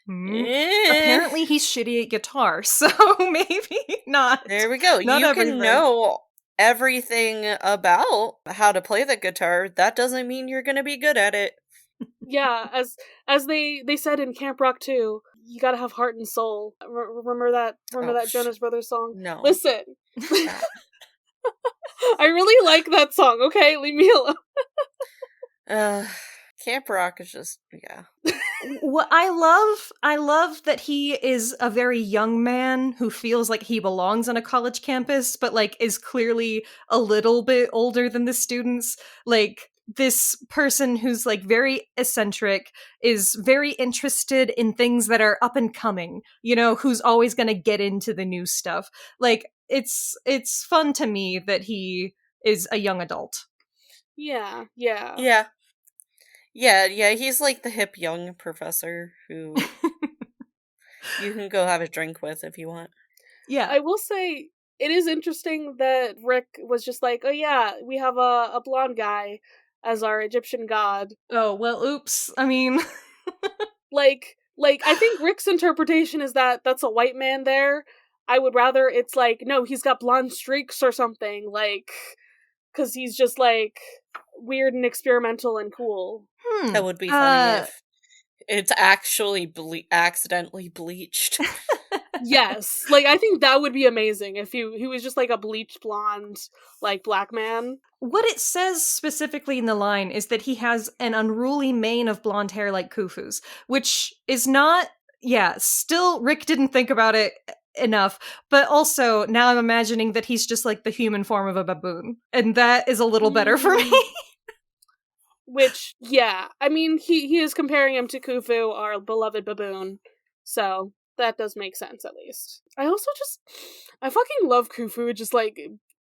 Apparently he's shitty at guitar, so maybe not. There we go. Not You everything. can know everything about how to play the guitar. That doesn't mean you're going to be good at it. Yeah, as they said in Camp Rock 2, you gotta have heart and soul. Remember that Jonas Brothers song? No. Listen. I really like that song, okay? Leave me alone. Camp Rock is just, yeah. What I love that he is a very young man who feels like he belongs on a college campus, but like is clearly a little bit older than the students. Like this person who's like very eccentric, is very interested in things that are up and coming, you know, who's always going to get into the new stuff. Like it's fun to me that he is a young adult. Yeah. Yeah, he's like the hip young professor who you can go have a drink with if you want. Yeah. I will say, it is interesting that Rick was just like, oh yeah, we have a blonde guy as our Egyptian god. Oh, well, oops. I mean... Like, I think Rick's interpretation is that that's a white man there. I would rather it's like, no, he's got blonde streaks or something, like, because he's just, like, weird and experimental and cool. That would be funny if it's actually accidentally bleached. Yes. Like, I think that would be amazing if he was just, like, a bleached blonde, like, black man. What it says specifically in the line is that he has an unruly mane of blonde hair like Khufu's, which is not... Yeah, still, Rick didn't think about it enough, but also, now I'm imagining that he's just like the human form of a baboon, and that is a little better for me. Which, yeah, I mean, he is comparing him to Khufu, our beloved baboon, so that does make sense, at least. I fucking love Khufu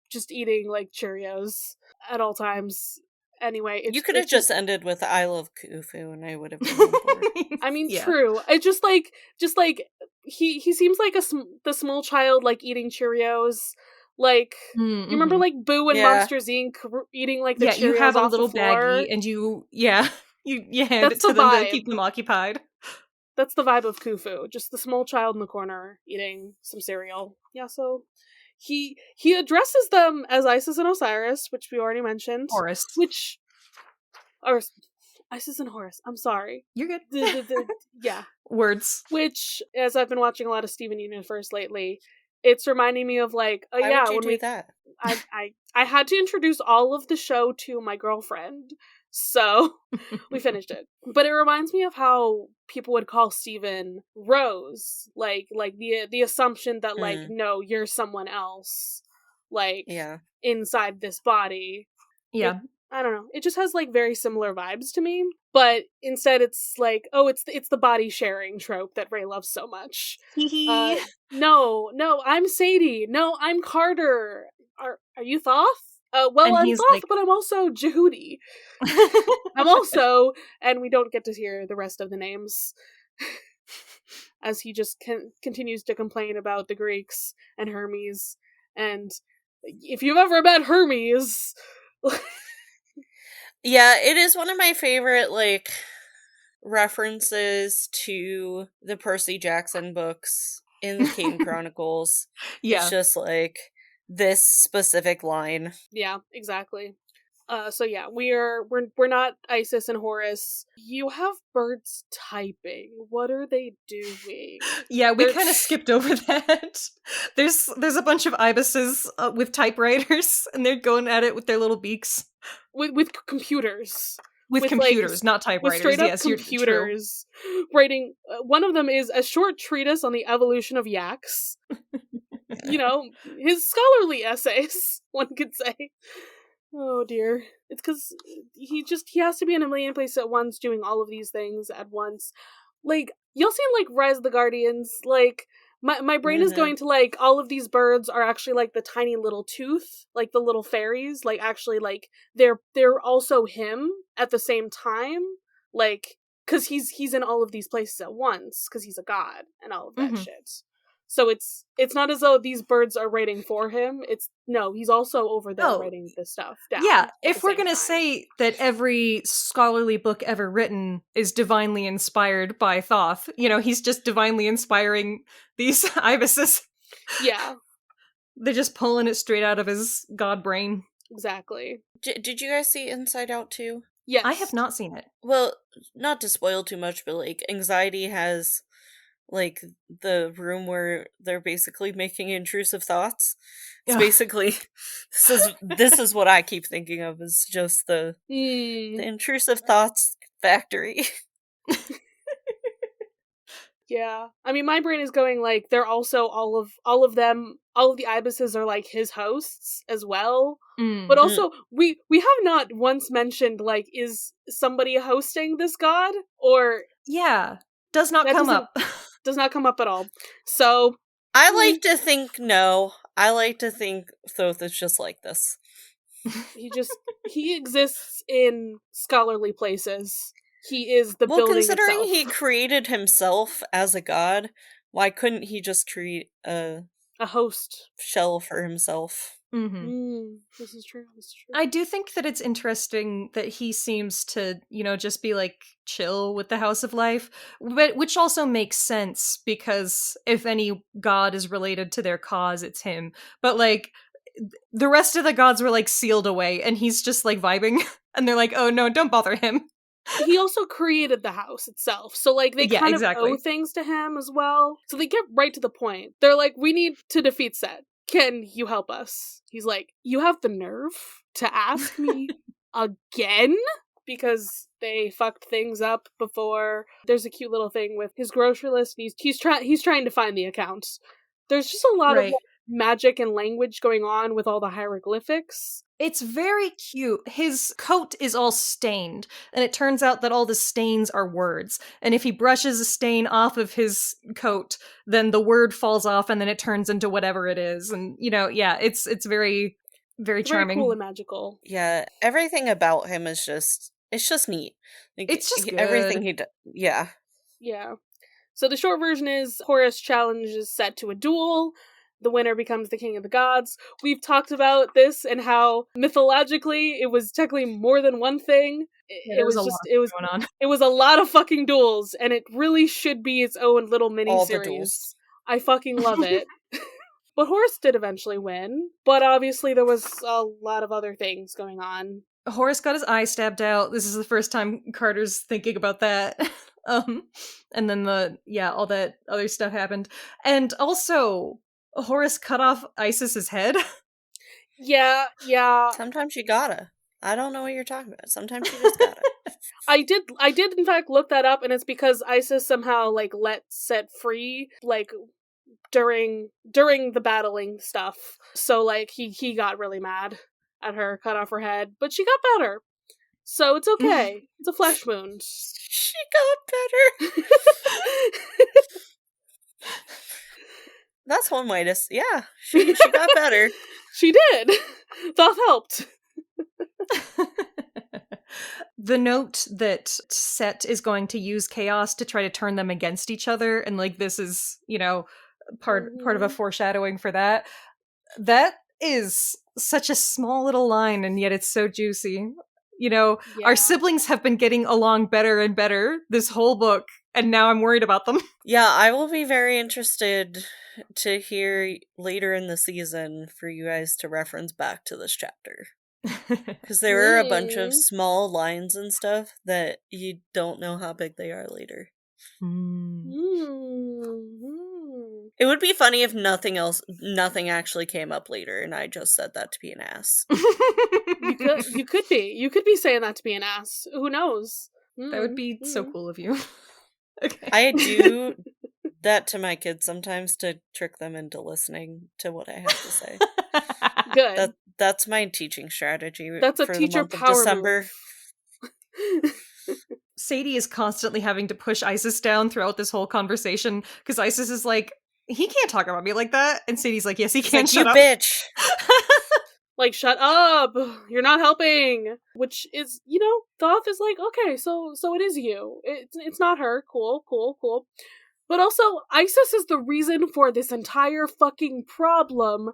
just eating, like, Cheerios at all times. Anyway, you could have just ended with "I love Khufu" and I would have been on board. I mean, Yeah. True. It just like he seems like the small child, like, eating Cheerios. Like, you remember, like, Boo and Monsters Inc. eating, like, the Cheerios you have a off little the floor? baggie, and you hand That's it to the them to vibe. keep them occupied. That's the vibe of Khufu. Just the small child in the corner eating some cereal. Yeah, so he addresses them as Isis and Osiris, which we already mentioned. Horus. Or Isis and Horus. I'm sorry. You're good. Yeah. Words. Which, as I've been watching a lot of Steven Universe lately, it's reminding me of, like, Why yeah, would you when do that? I had to introduce all of the show to my girlfriend, so we finished it. But it reminds me of how people would call Steven Rose, like the assumption that, like, no, you're someone else, like, Yeah. inside this body. Yeah. I don't know. It just has like very similar vibes to me, but instead it's like, oh, it's the body sharing trope that Raye loves so much. No, I'm Shady. No, I'm Carter. Are you Thoth? Well, And I'm he's Thoth, like- but I'm also Djehuti. I'm also, and we don't get to hear the rest of the names. As he just continues to complain about the Greeks and Hermes, and if you've ever met Hermes... Yeah, it is one of my favorite, like, references to the Percy Jackson books in the Kane Chronicles. Yeah. It's just, like, this specific line. Yeah, exactly. So yeah, we're not Isis and Horus. You have birds typing. What are they doing? Yeah, we kind of skipped over that. There's a bunch of ibises with typewriters, and they're going at it with their little beaks. With computers. With computers, not typewriters. With straight up yes, computers. Writing. One of them is a short treatise on the evolution of yaks. You know, his scholarly essays, one could say. Oh dear. It's because he has to be in a million places at once doing all of these things at once. Like, you'll see in, like, Rise of the Guardians, like, my brain is going to, like, all of these birds are actually, like, the tiny little tooth, like, the little fairies, like, actually, like, they're also him at the same time, like, because he's in all of these places at once, because he's a god, and all of that shit. So it's not as though these birds are writing for him. He's also over there writing this stuff down. Yeah, if we're gonna say that every scholarly book ever written is divinely inspired by Thoth, you know, he's just divinely inspiring these ibises. Yeah. They're just pulling it straight out of his god brain. Exactly. Did you guys see Inside Out 2? Yes. I have not seen it. Well, not to spoil too much, but, like, Anxiety has, like, the room where they're basically making intrusive thoughts. It's basically this is what I keep thinking of as just the intrusive thoughts factory. Yeah. I mean, my brain is going, like, they're also all of the ibises are, like, his hosts as well. But also, we have not once mentioned, like, is somebody hosting this god? Or... Yeah. Does not come up. Does not come up at all. So... I like to think no. I like to think Thoth is just like this. He exists in scholarly places. He is the building considering itself. he created himself as a god, why couldn't he just create a host shell for himself? This is true. I do think that it's interesting that he seems to, you know, just be like chill with the House of Life, but which also makes sense because if any god is related to their cause, it's him. But like the rest of the gods were like sealed away, and he's just like vibing, and they're like, "Oh no, don't bother him." He also created the house itself, so like they kind of owe things to him as well. So they get right to the point. They're like, "We need to defeat Set. Can you help us?" He's like, "You have the nerve to ask me again?" Because they fucked things up before. There's a cute little thing with his grocery list. And he's trying to find the accounts. There's just a lot of magic and language going on with all the hieroglyphics. It's very cute. His coat is all stained, and it turns out that all the stains are words. And if he brushes a stain off of his coat, then the word falls off, and then it turns into whatever it is. And, you know, yeah, it's very, very charming. Very cool and magical. Yeah, everything about him is just, it's just neat. Like, it's just good. Everything he does. Yeah. Yeah. So the short version is Horus challenges Set to a duel. The winner becomes the king of the gods. We've talked about this and how mythologically it was technically more than one thing. It was a lot of fucking duels, and it really should be its own little mini series. I fucking love it. But Horus did eventually win, but obviously there was a lot of other things going on. Horus got his eye stabbed out. This is the first time Carter's thinking about that. And then all that other stuff happened. And also, Horus cut off Isis's head. Yeah. Sometimes you gotta. I don't know what you're talking about. Sometimes you just gotta. I did in fact look that up, and it's because Isis somehow like let Set free like during the battling stuff. So like he got really mad. at her, cut off her head, but she got better. So it's okay. It's a flesh wound. She got better. That's one way to... Yeah, she got better. She did. Thoth helped. The note that Set is going to use chaos to try to turn them against each other, and like this is, part of a foreshadowing for that. That is such a small little line, and yet it's so juicy. Our siblings have been getting along better and better this whole book, and now I'm worried about them. Yeah, I will be very interested to hear later in the season for you guys to reference back to this chapter. Because there are a bunch of small lines and stuff that you don't know how big they are later. It would be funny if nothing actually came up later, and I just said that to be an ass. You could be. You could be saying that to be an ass. Who knows? That would be so cool of you. Okay. I do that to my kids sometimes to trick them into listening to what I have to say. Good. That's my teaching strategy. That's a for teacher the month power of December. move. Sadie is constantly having to push Isis down throughout this whole conversation because Isis is like, he can't talk about me like that, and Sadie's like, yes, he can. Like, shut you up, bitch. Like, shut up! You're not helping. Which is, Thoth is like, okay, so it is you. It's not her. Cool. But also, Isis is the reason for this entire fucking problem.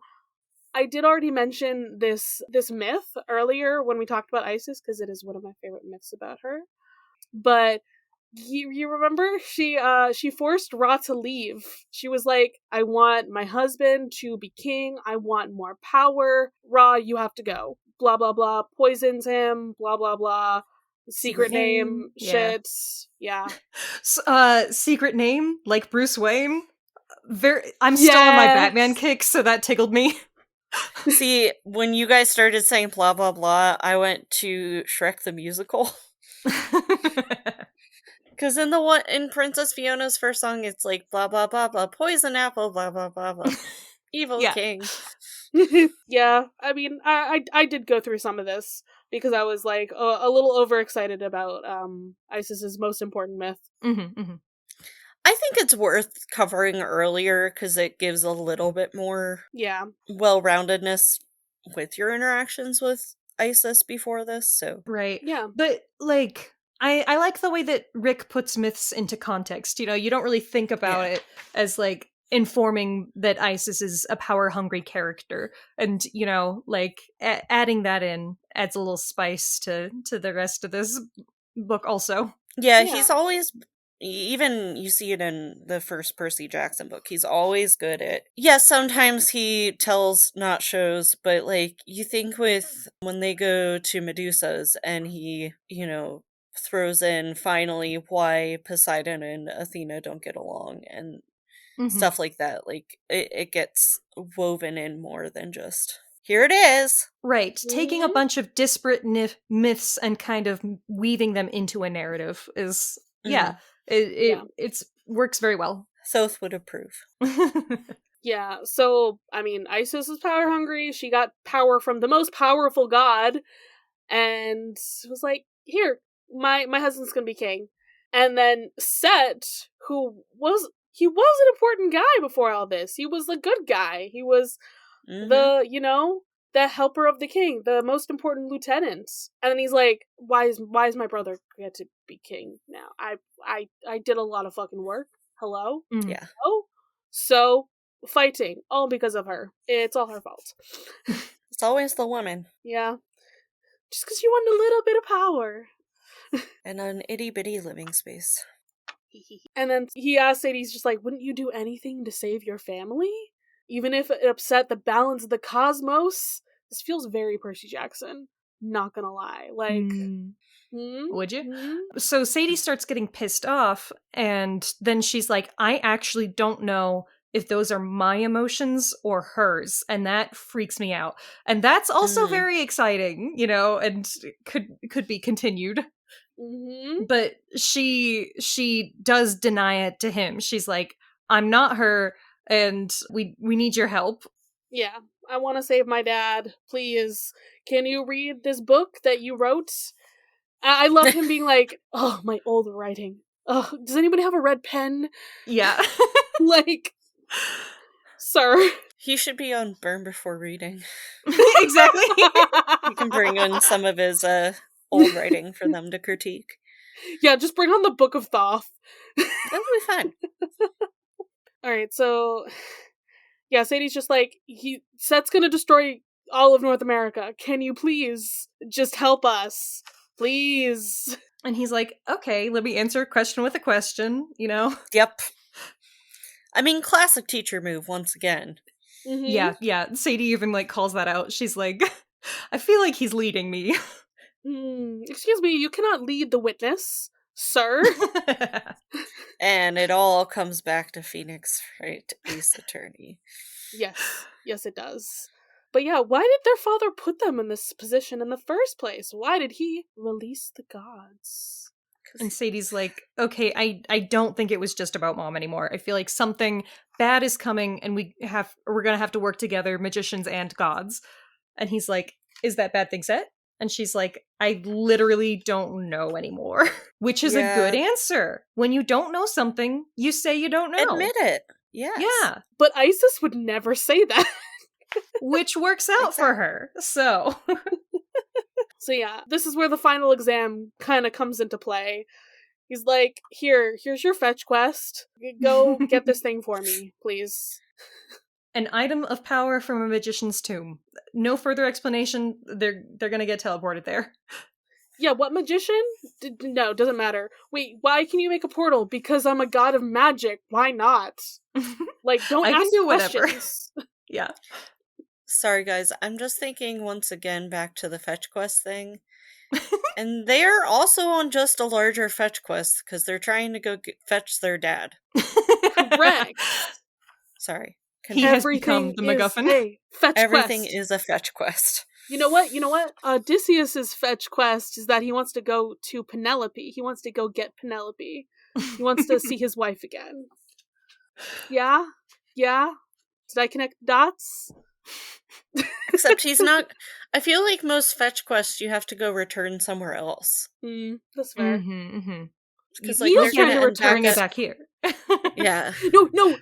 I did already mention this myth earlier when we talked about Isis, because it is one of my favorite myths about her. But you remember she forced Ra to leave. She was like, I want my husband to be king. I want more power. Ra, you have to go. Blah, blah, blah. Poisons him. Blah, blah, blah. Secret name. Yeah. Shit. Yeah. Secret name, like Bruce Wayne. I'm still on my Batman kick, so that tickled me. See, when you guys started saying blah, blah, blah, I went to Shrek the Musical. Because in Princess Fiona's first song, it's like blah, blah, blah, blah, poison apple, blah, blah, blah, blah, evil king. Yeah, I mean, I did go through some of this because I was like a little overexcited about Isis's most important myth. I think it's worth covering earlier because it gives a little bit more well-roundedness with your interactions with Isis before this, so. Right. Yeah. But, like, I like the way that Rick puts myths into context. You don't really think about it as, like, informing that Isis is a power-hungry character. And, adding that in adds a little spice to the rest of this book also. Yeah, he's always... Even you see it in the first Percy Jackson book. He's always good at... Yes, sometimes he tells not shows, but, like, you think with when they go to Medusa's and he, throws in finally why Poseidon and Athena don't get along and stuff like that. Like, it gets woven in more than just, here it is. Right. Taking a bunch of disparate myths and kind of weaving them into a narrative is... Yeah. It works very well. Thoth would approve. Yeah, so, I mean, Isis is power hungry. She got power from the most powerful god, and was like, here, my husband's gonna be king. And then Set, who was an important guy before all this. He was a good guy. He was the helper of the king, the most important lieutenant. And then he's like, why is my brother get to be king now? I did a lot of fucking work. Hello? Yeah. Oh, so fighting, all because of her. It's all her fault. It's always the woman. Yeah. Just because you want a little bit of power. And an itty-bitty living space. And then he asks Sadie, he's just like, wouldn't you do anything to save your family? Even if it upset the balance of the cosmos? This feels very Percy Jackson. Not gonna lie. Like... Would you? So Sadie starts getting pissed off, and then she's like, I actually don't know if those are my emotions or hers, and that freaks me out. And that's also very exciting, and could be continued. But she does deny it to him. She's like, I'm not her, and we need your help. Yeah. I want to save my dad. Please, can you read this book that you wrote? I love him being like, oh, my old writing. Oh, does anybody have a red pen? Yeah. Like, sir. He should be on Burn Before Reading. Exactly. He can bring in some of his old writing for them to critique. Yeah, just bring on the Book of Thoth. That'll be fine. Alright, so yeah, Sadie's just like, Set's gonna destroy all of North America. Can you please just help us? Please. And he's like, okay, let me answer a question with a question, you know? Yep. I mean, classic teacher move once again. Mm-hmm. Yeah. Sadie even, like, calls that out. She's like, I feel like he's leading me. Excuse me, you cannot lead the witness, sir. And it all comes back to Phoenix Wright, Ace Attorney. Yes, it does. But yeah, why did their father put them in this position in the first place? Why did he release the gods? And Sadie's like, okay, I don't think it was just about Mom anymore. I feel like something bad is coming and we're gonna have to work together, magicians and gods. And he's like, is that bad thing set? And she's like, I literally don't know anymore. Which is a good answer. When you don't know something, you say you don't know. Admit it. Yes. Yeah. But Isis would never say that. Which works out for her. So So yeah, this is where the final exam kind of comes into play. He's like, here's your fetch quest. Go get this thing for me, please. an item of power from a magician's tomb. No further explanation. They're gonna get teleported there. Yeah, what magician? No, doesn't matter. Wait, why can you make a portal? Because I'm a god of magic. Why not? Like, don't I ask can do whatever. questions. Yeah. Sorry, guys. I'm just thinking once again back to the fetch quest thing. And they're also on just a larger fetch quest because they're trying to go fetch their dad. Correct. Sorry. He has become the MacGuffin. Fetch Everything quest. is a fetch quest. You know what? Odysseus's fetch quest is that he wants to go to Penelope. He wants to go get Penelope. He wants to see his wife again. Yeah? Yeah? Did I connect the dots? Except he's not... I feel like most fetch quests you have to go return somewhere else. That's fair. Because Like, they're trying gonna to Bring it back here. Yeah. No,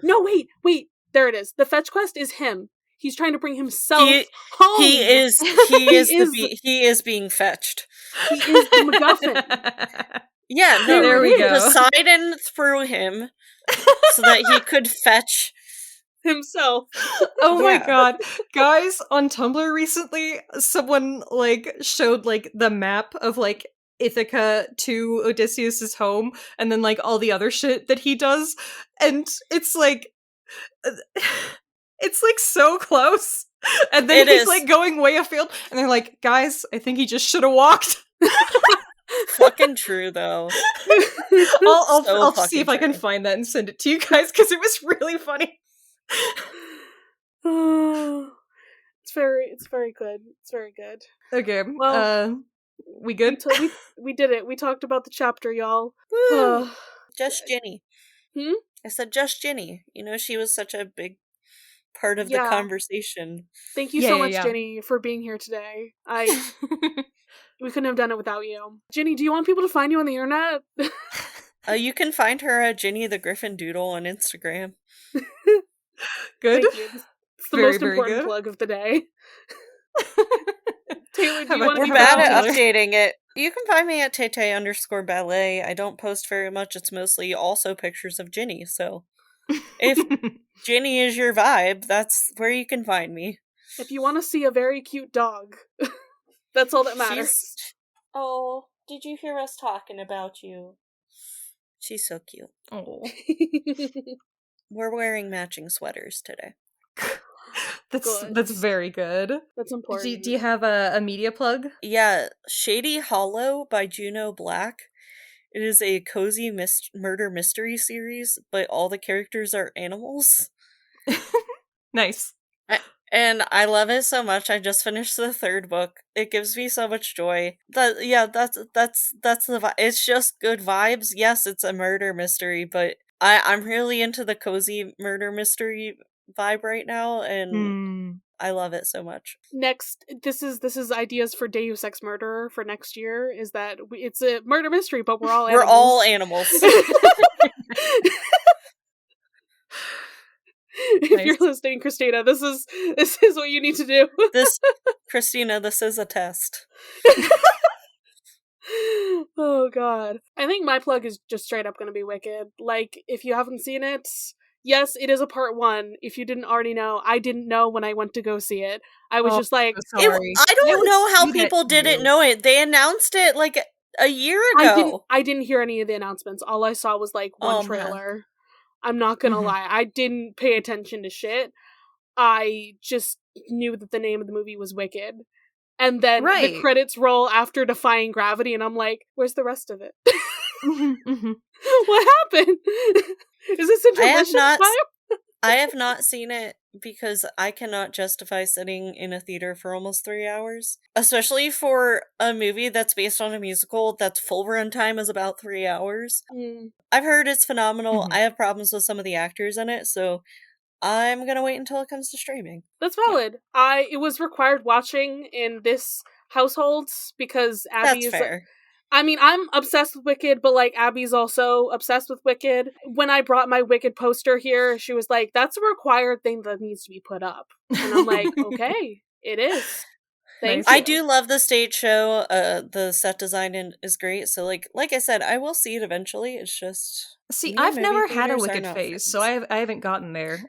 wait. There it is. The fetch quest is him. He's trying to bring himself home. He is being fetched. He is the MacGuffin. Yeah, no, there we go. Poseidon threw him so that he could fetch himself. Oh my god. Guys, on Tumblr recently, someone, like, showed, like, the map of, like, Ithaca to Odysseus's home, and then, like, all the other shit that he does, and it's, like... It's, like, so close. And then he's, like, going way afield, and they're like, guys, I think he just should have walked. Fucking true, though. I'll see if I can find that and send it to you guys, because it was really funny. It's very good. It's very good. Okay, well, we good? We did it. We talked about the chapter, y'all. Just Ginny. I said just Ginny. You know, she was such a big part of the conversation. Thank you so much, Ginny, for being here today. We couldn't have done it without you. Ginny, do you want people to find you on the internet? You can find her at Ginny the Griffin Doodle on Instagram. Good. Thank you. It's the most important plug of the day. Taylor, do you want to be bad at updating it? You can find me at Tete_ballet. I don't post very much. It's mostly also pictures of Ginny. So if Ginny is your vibe, that's where you can find me. If you want to see a very cute dog, that's all that matters. Oh, did you hear us talking about you? She's so cute. Oh. We're wearing matching sweaters today. That's very good. That's important. Do you have a media plug? Yeah, Shady Hollow by Juneau Black. It is a cozy murder mystery series, but all the characters are animals. Nice. And I love it so much. I just finished the 3rd book. It gives me so much joy. That's the vibe. It's just good vibes. Yes, it's a murder mystery, but I'm really into the cozy murder mystery vibe right now, and I love it so much. Next, this is ideas for Deus Ex Murderer for next year, is that it's a murder mystery, but we're all animals. We're all animals. If you're listening, Christina, this is what you need to do. Christina, this is a test. Oh god. I think my plug is just straight up gonna be Wicked. Like, if you haven't seen it, yes, it is a part 1. If you didn't already know, I didn't know when I went to go see it. I was just like, so sorry. I don't know how people didn't know it. They announced it like a year ago. I didn't hear any of the announcements. All I saw was like one trailer. Man. I'm not gonna lie. I didn't pay attention to shit. I just knew that the name of the movie was Wicked. And then the credits roll after Defying Gravity, and I'm like, where's the rest of it? What happened? Is this intermission time? I have not seen it because I cannot justify sitting in a theater for almost 3 hours. Especially for a movie that's based on a musical that's full runtime is about 3 hours. I've heard it's phenomenal. I have problems with some of the actors in it, so I'm gonna wait until it comes to streaming. That's valid. Yeah. It was required watching in this household because Abby is... fair. I mean, I'm obsessed with Wicked, but, like, Abby's also obsessed with Wicked. When I brought my Wicked poster here, she was like, that's a required thing that needs to be put up. And I'm like, okay, it is. Thank you. I do love the stage show. The set design is great. So, like I said, I will see it eventually. It's just... See, I've never had a Wicked phase, so I haven't gotten there.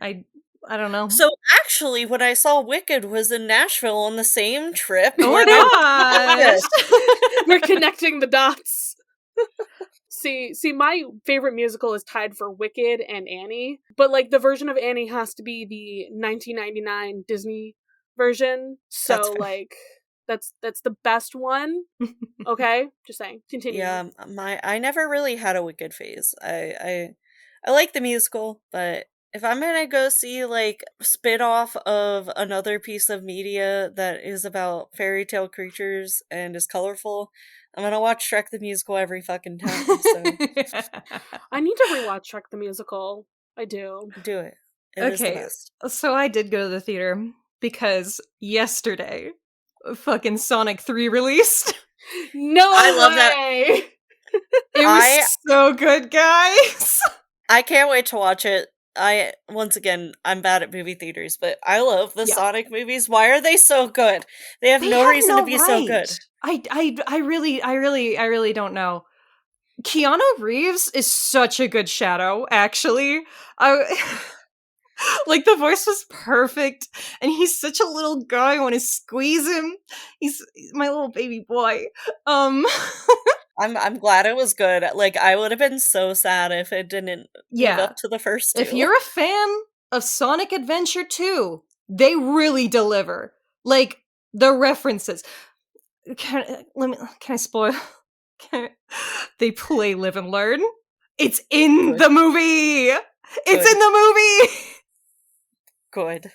I don't know. So actually, when I saw Wicked was in Nashville on the same trip. Oh my gosh! We're connecting the dots. See, my favorite musical is tied for Wicked and Annie, but like the version of Annie has to be the 1999 Disney version. So like that's the best one. Okay, just saying. Continue. Yeah, I never really had a Wicked phase. I like the musical, but if I'm gonna go see like spit off of another piece of media that is about fairy tale creatures and is colorful, I'm gonna watch Shrek the Musical every fucking time. So. I need to rewatch Shrek the Musical. I do. Do it. It is the best. So I did go to the theater because yesterday, fucking Sonic 3 released. No I love way! It was so good, guys. I can't wait to watch it. Once again, I'm bad at movie theaters, but I love the Sonic movies. Why are they so good? They have no reason to be so good. I really don't know. Keanu Reeves is such a good Shadow, actually. Like, the voice was perfect, and he's such a little guy. I want to squeeze him. He's my little baby boy. I'm glad it was good. Like, I would have been so sad if it didn't live up to the first two. If you're a fan of Sonic Adventure 2, they really deliver. Like, the references. Can I spoil? They play Live and Learn. It's in the movie! It's in the movie! Good.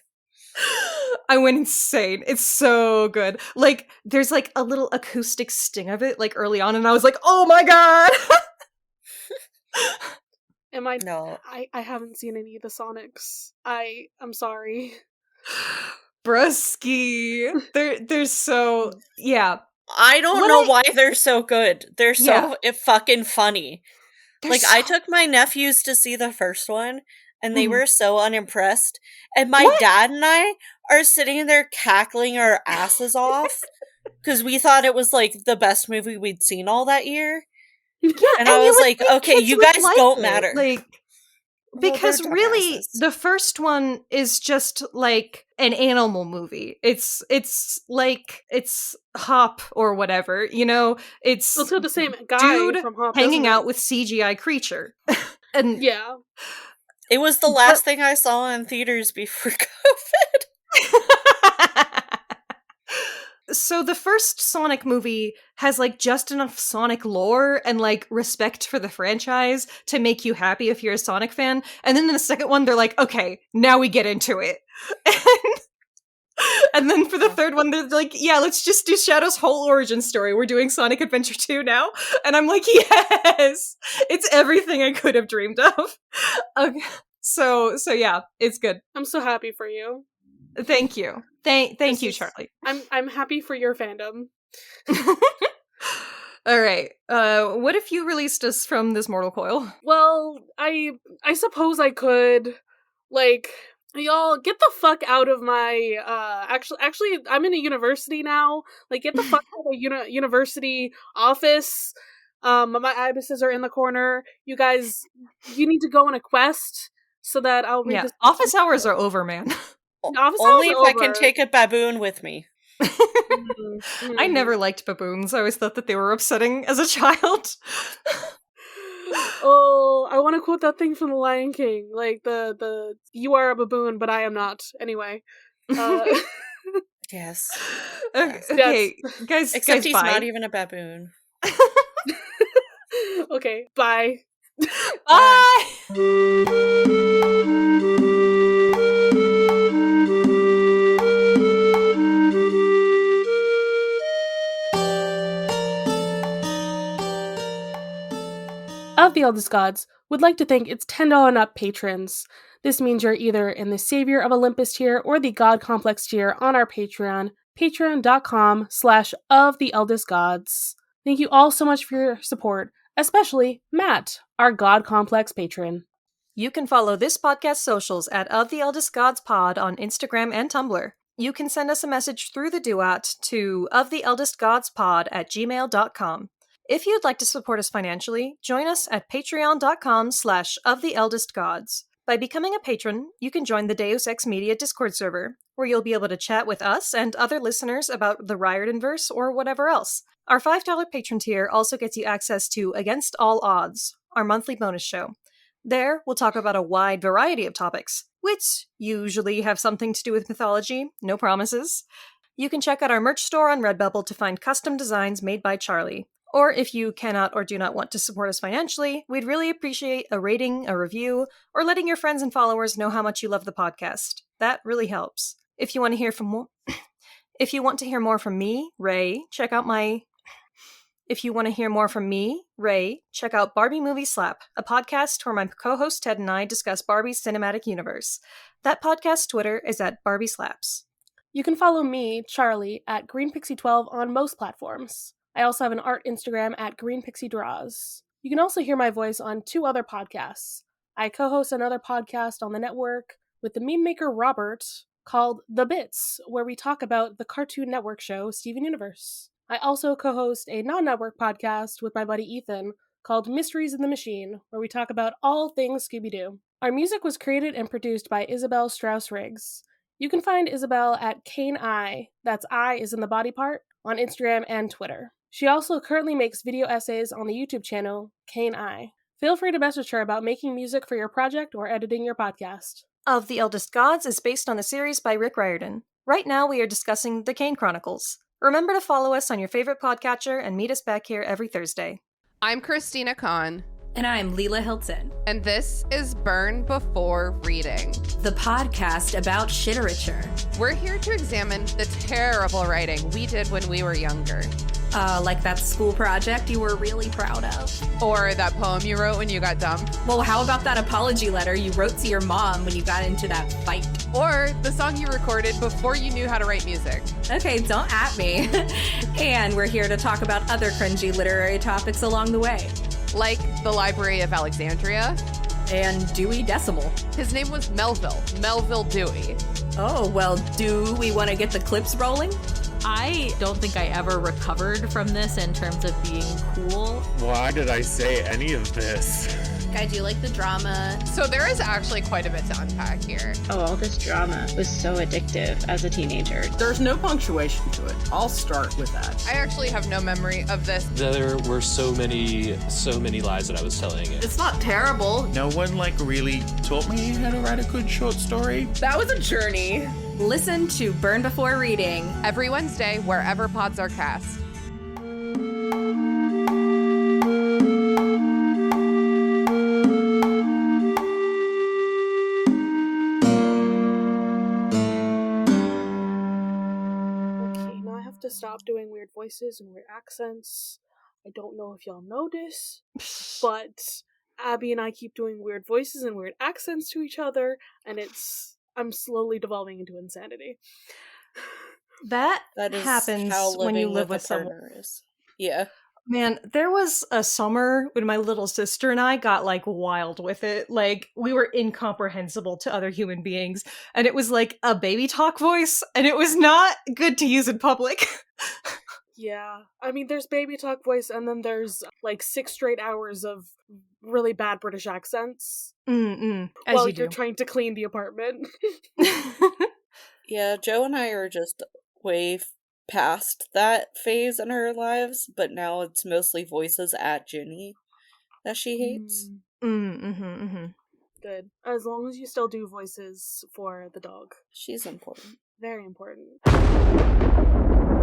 I went insane. It's so good. Like, there's like a little acoustic sting of it, like early on, and I was like, oh my god! No. I haven't seen any of the Sonics. I'm sorry. Brusky. They're so... Yeah. I don't know why they're so good. They're so fucking funny. I took my nephews to see the first one, and they were so unimpressed. And my dad and I are sitting there cackling our asses off because we thought it was like the best movie we'd seen all that year. Yeah, and I was like, okay, you guys don't matter. Like, because really, the first one is just like an animal movie. It's like, it's Hop or whatever, you know? It's also the same guy dude from Hop hanging out with CGI creature. And yeah. It was the last thing I saw in theaters before COVID. So the first Sonic movie has like just enough Sonic lore and like respect for the franchise to make you happy if you're a Sonic fan. And then in the second one, they're like, okay, now we get into it. And then for the third one, they're like, yeah, let's just do Shadow's whole origin story. We're doing Sonic Adventure 2 now. And I'm like, yes, it's everything I could have dreamed of. Okay. So yeah, it's good. I'm so happy for you. Thank you. Thank you, This is- Charlie. I'm happy for your fandom. All right. What if you released us from this mortal coil? Well, I suppose I could, like, y'all get the fuck out of my actually I'm in a university now. Like, get the fuck out of the university office. My ibises are in the corner. You guys, you need to go on a quest so that I'll read Yeah, this. office hours are over, man. Office Only hours if are I can over. take a baboon with me. I never liked baboons. I always thought that they were upsetting as a child. Oh, I want to quote that thing from The Lion King, like the you are a baboon, but I am not. Anyway, Yes. Okay, guys, Except guys, he's bye. not even a baboon. okay, bye. Bye! Of the Eldest Gods would like to thank its $10 and up patrons. This means you're either in the Savior of Olympus tier or the God Complex tier on our Patreon, patreon.com/oftheeldestgods. Thank you all so much for your support, especially Matt, our God Complex patron. You can follow this podcast socials at Of the Eldest Gods Pod on Instagram and Tumblr. You can send us a message through the Duat to oftheeldestgodspod@gmail.com. If you'd like to support us financially, join us at patreon.com/oftheeldestgods. By becoming a patron, you can join the Deus Ex Media Discord server, where you'll be able to chat with us and other listeners about the Riordanverse or whatever else. Our $5 patron tier also gets you access to Against All Odds, our monthly bonus show. There, we'll talk about a wide variety of topics, which usually have something to do with mythology, no promises. You can check out our merch store on Redbubble to find custom designs made by Charlie. Or if you cannot or do not want to support us financially, we'd really appreciate a rating, a review, or letting your friends and followers know how much you love the podcast. That really helps. If you want to hear more from me, Raye, check out Barbie Movie Slap, a podcast where my co-host Ted and I discuss Barbie's cinematic universe. That podcast's Twitter is at Barbie Slaps. You can follow me, Charlie, at GreenPixie12 on most platforms. I also have an art Instagram at GreenPixieDraws. You can also hear my voice on 2 other podcasts. I co-host another podcast on the network with the meme maker Robert called The Bits, where we talk about the Cartoon Network show Steven Universe. I also co-host a non-network podcast with my buddy Ethan called Mysteries in the Machine, where we talk about all things Scooby-Doo. Our music was created and produced by Isabel Strauss-Riggs. You can find Isabel at Kane I, that's I is in the body part, on Instagram and Twitter. She also currently makes video essays on the YouTube channel Kane I. Feel free to message her about making music for your project or editing your podcast. Of the Eldest Gods is based on the series by Rick Riordan. Right now we are discussing The Kane Chronicles. Remember to follow us on your favorite podcatcher and meet us back here every Thursday. I'm Christina Kahn. And I'm Leela Hilton. And this is Burn Before Reading, the podcast about shiterature. We're here to examine the terrible writing we did when we were younger. Like that school project you were really proud of. Or that poem you wrote when you got dumped. Well, how about that apology letter you wrote to your mom when you got into that fight? Or the song you recorded before you knew how to write music. Okay, don't at me. And we're here to talk about other cringy literary topics along the way. Like the Library of Alexandria. And Dewey Decimal. His name was Melville Dewey. Oh, well, do we want to get the clips rolling? I don't think I ever recovered from this in terms of being cool. Why did I say any of this? I do like the drama. So there is actually quite a bit to unpack here. Oh, all this drama was so addictive as a teenager. There's no punctuation to it. I'll start with that. I actually have no memory of this. There were so many lies that I was telling it. It's not terrible. No one really taught me how to write a good short story. That was a journey. Listen to Burn Before Reading every Wednesday wherever pods are cast. To stop doing weird voices and weird accents. I don't know if y'all notice, but Abby and I keep doing weird voices and weird accents to each other, and it's I'm slowly devolving into insanity. That is happens how when you living live with with a someone. partner is. Yeah. Man, there was a summer when my little sister and I got like wild with it. Like, we were incomprehensible to other human beings, and it was like a baby talk voice, and it was not good to use in public. Yeah. I mean, there's baby talk voice, and then there's like 6 straight hours of really bad British accents. As while you you're do. trying to clean the apartment. Yeah, Joe and I are just way past that phase in our lives, but now it's mostly voices at Ginny that she hates. Good. As long as you still do voices for the dog. She's important. Very important.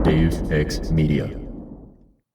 Deus Ex Media.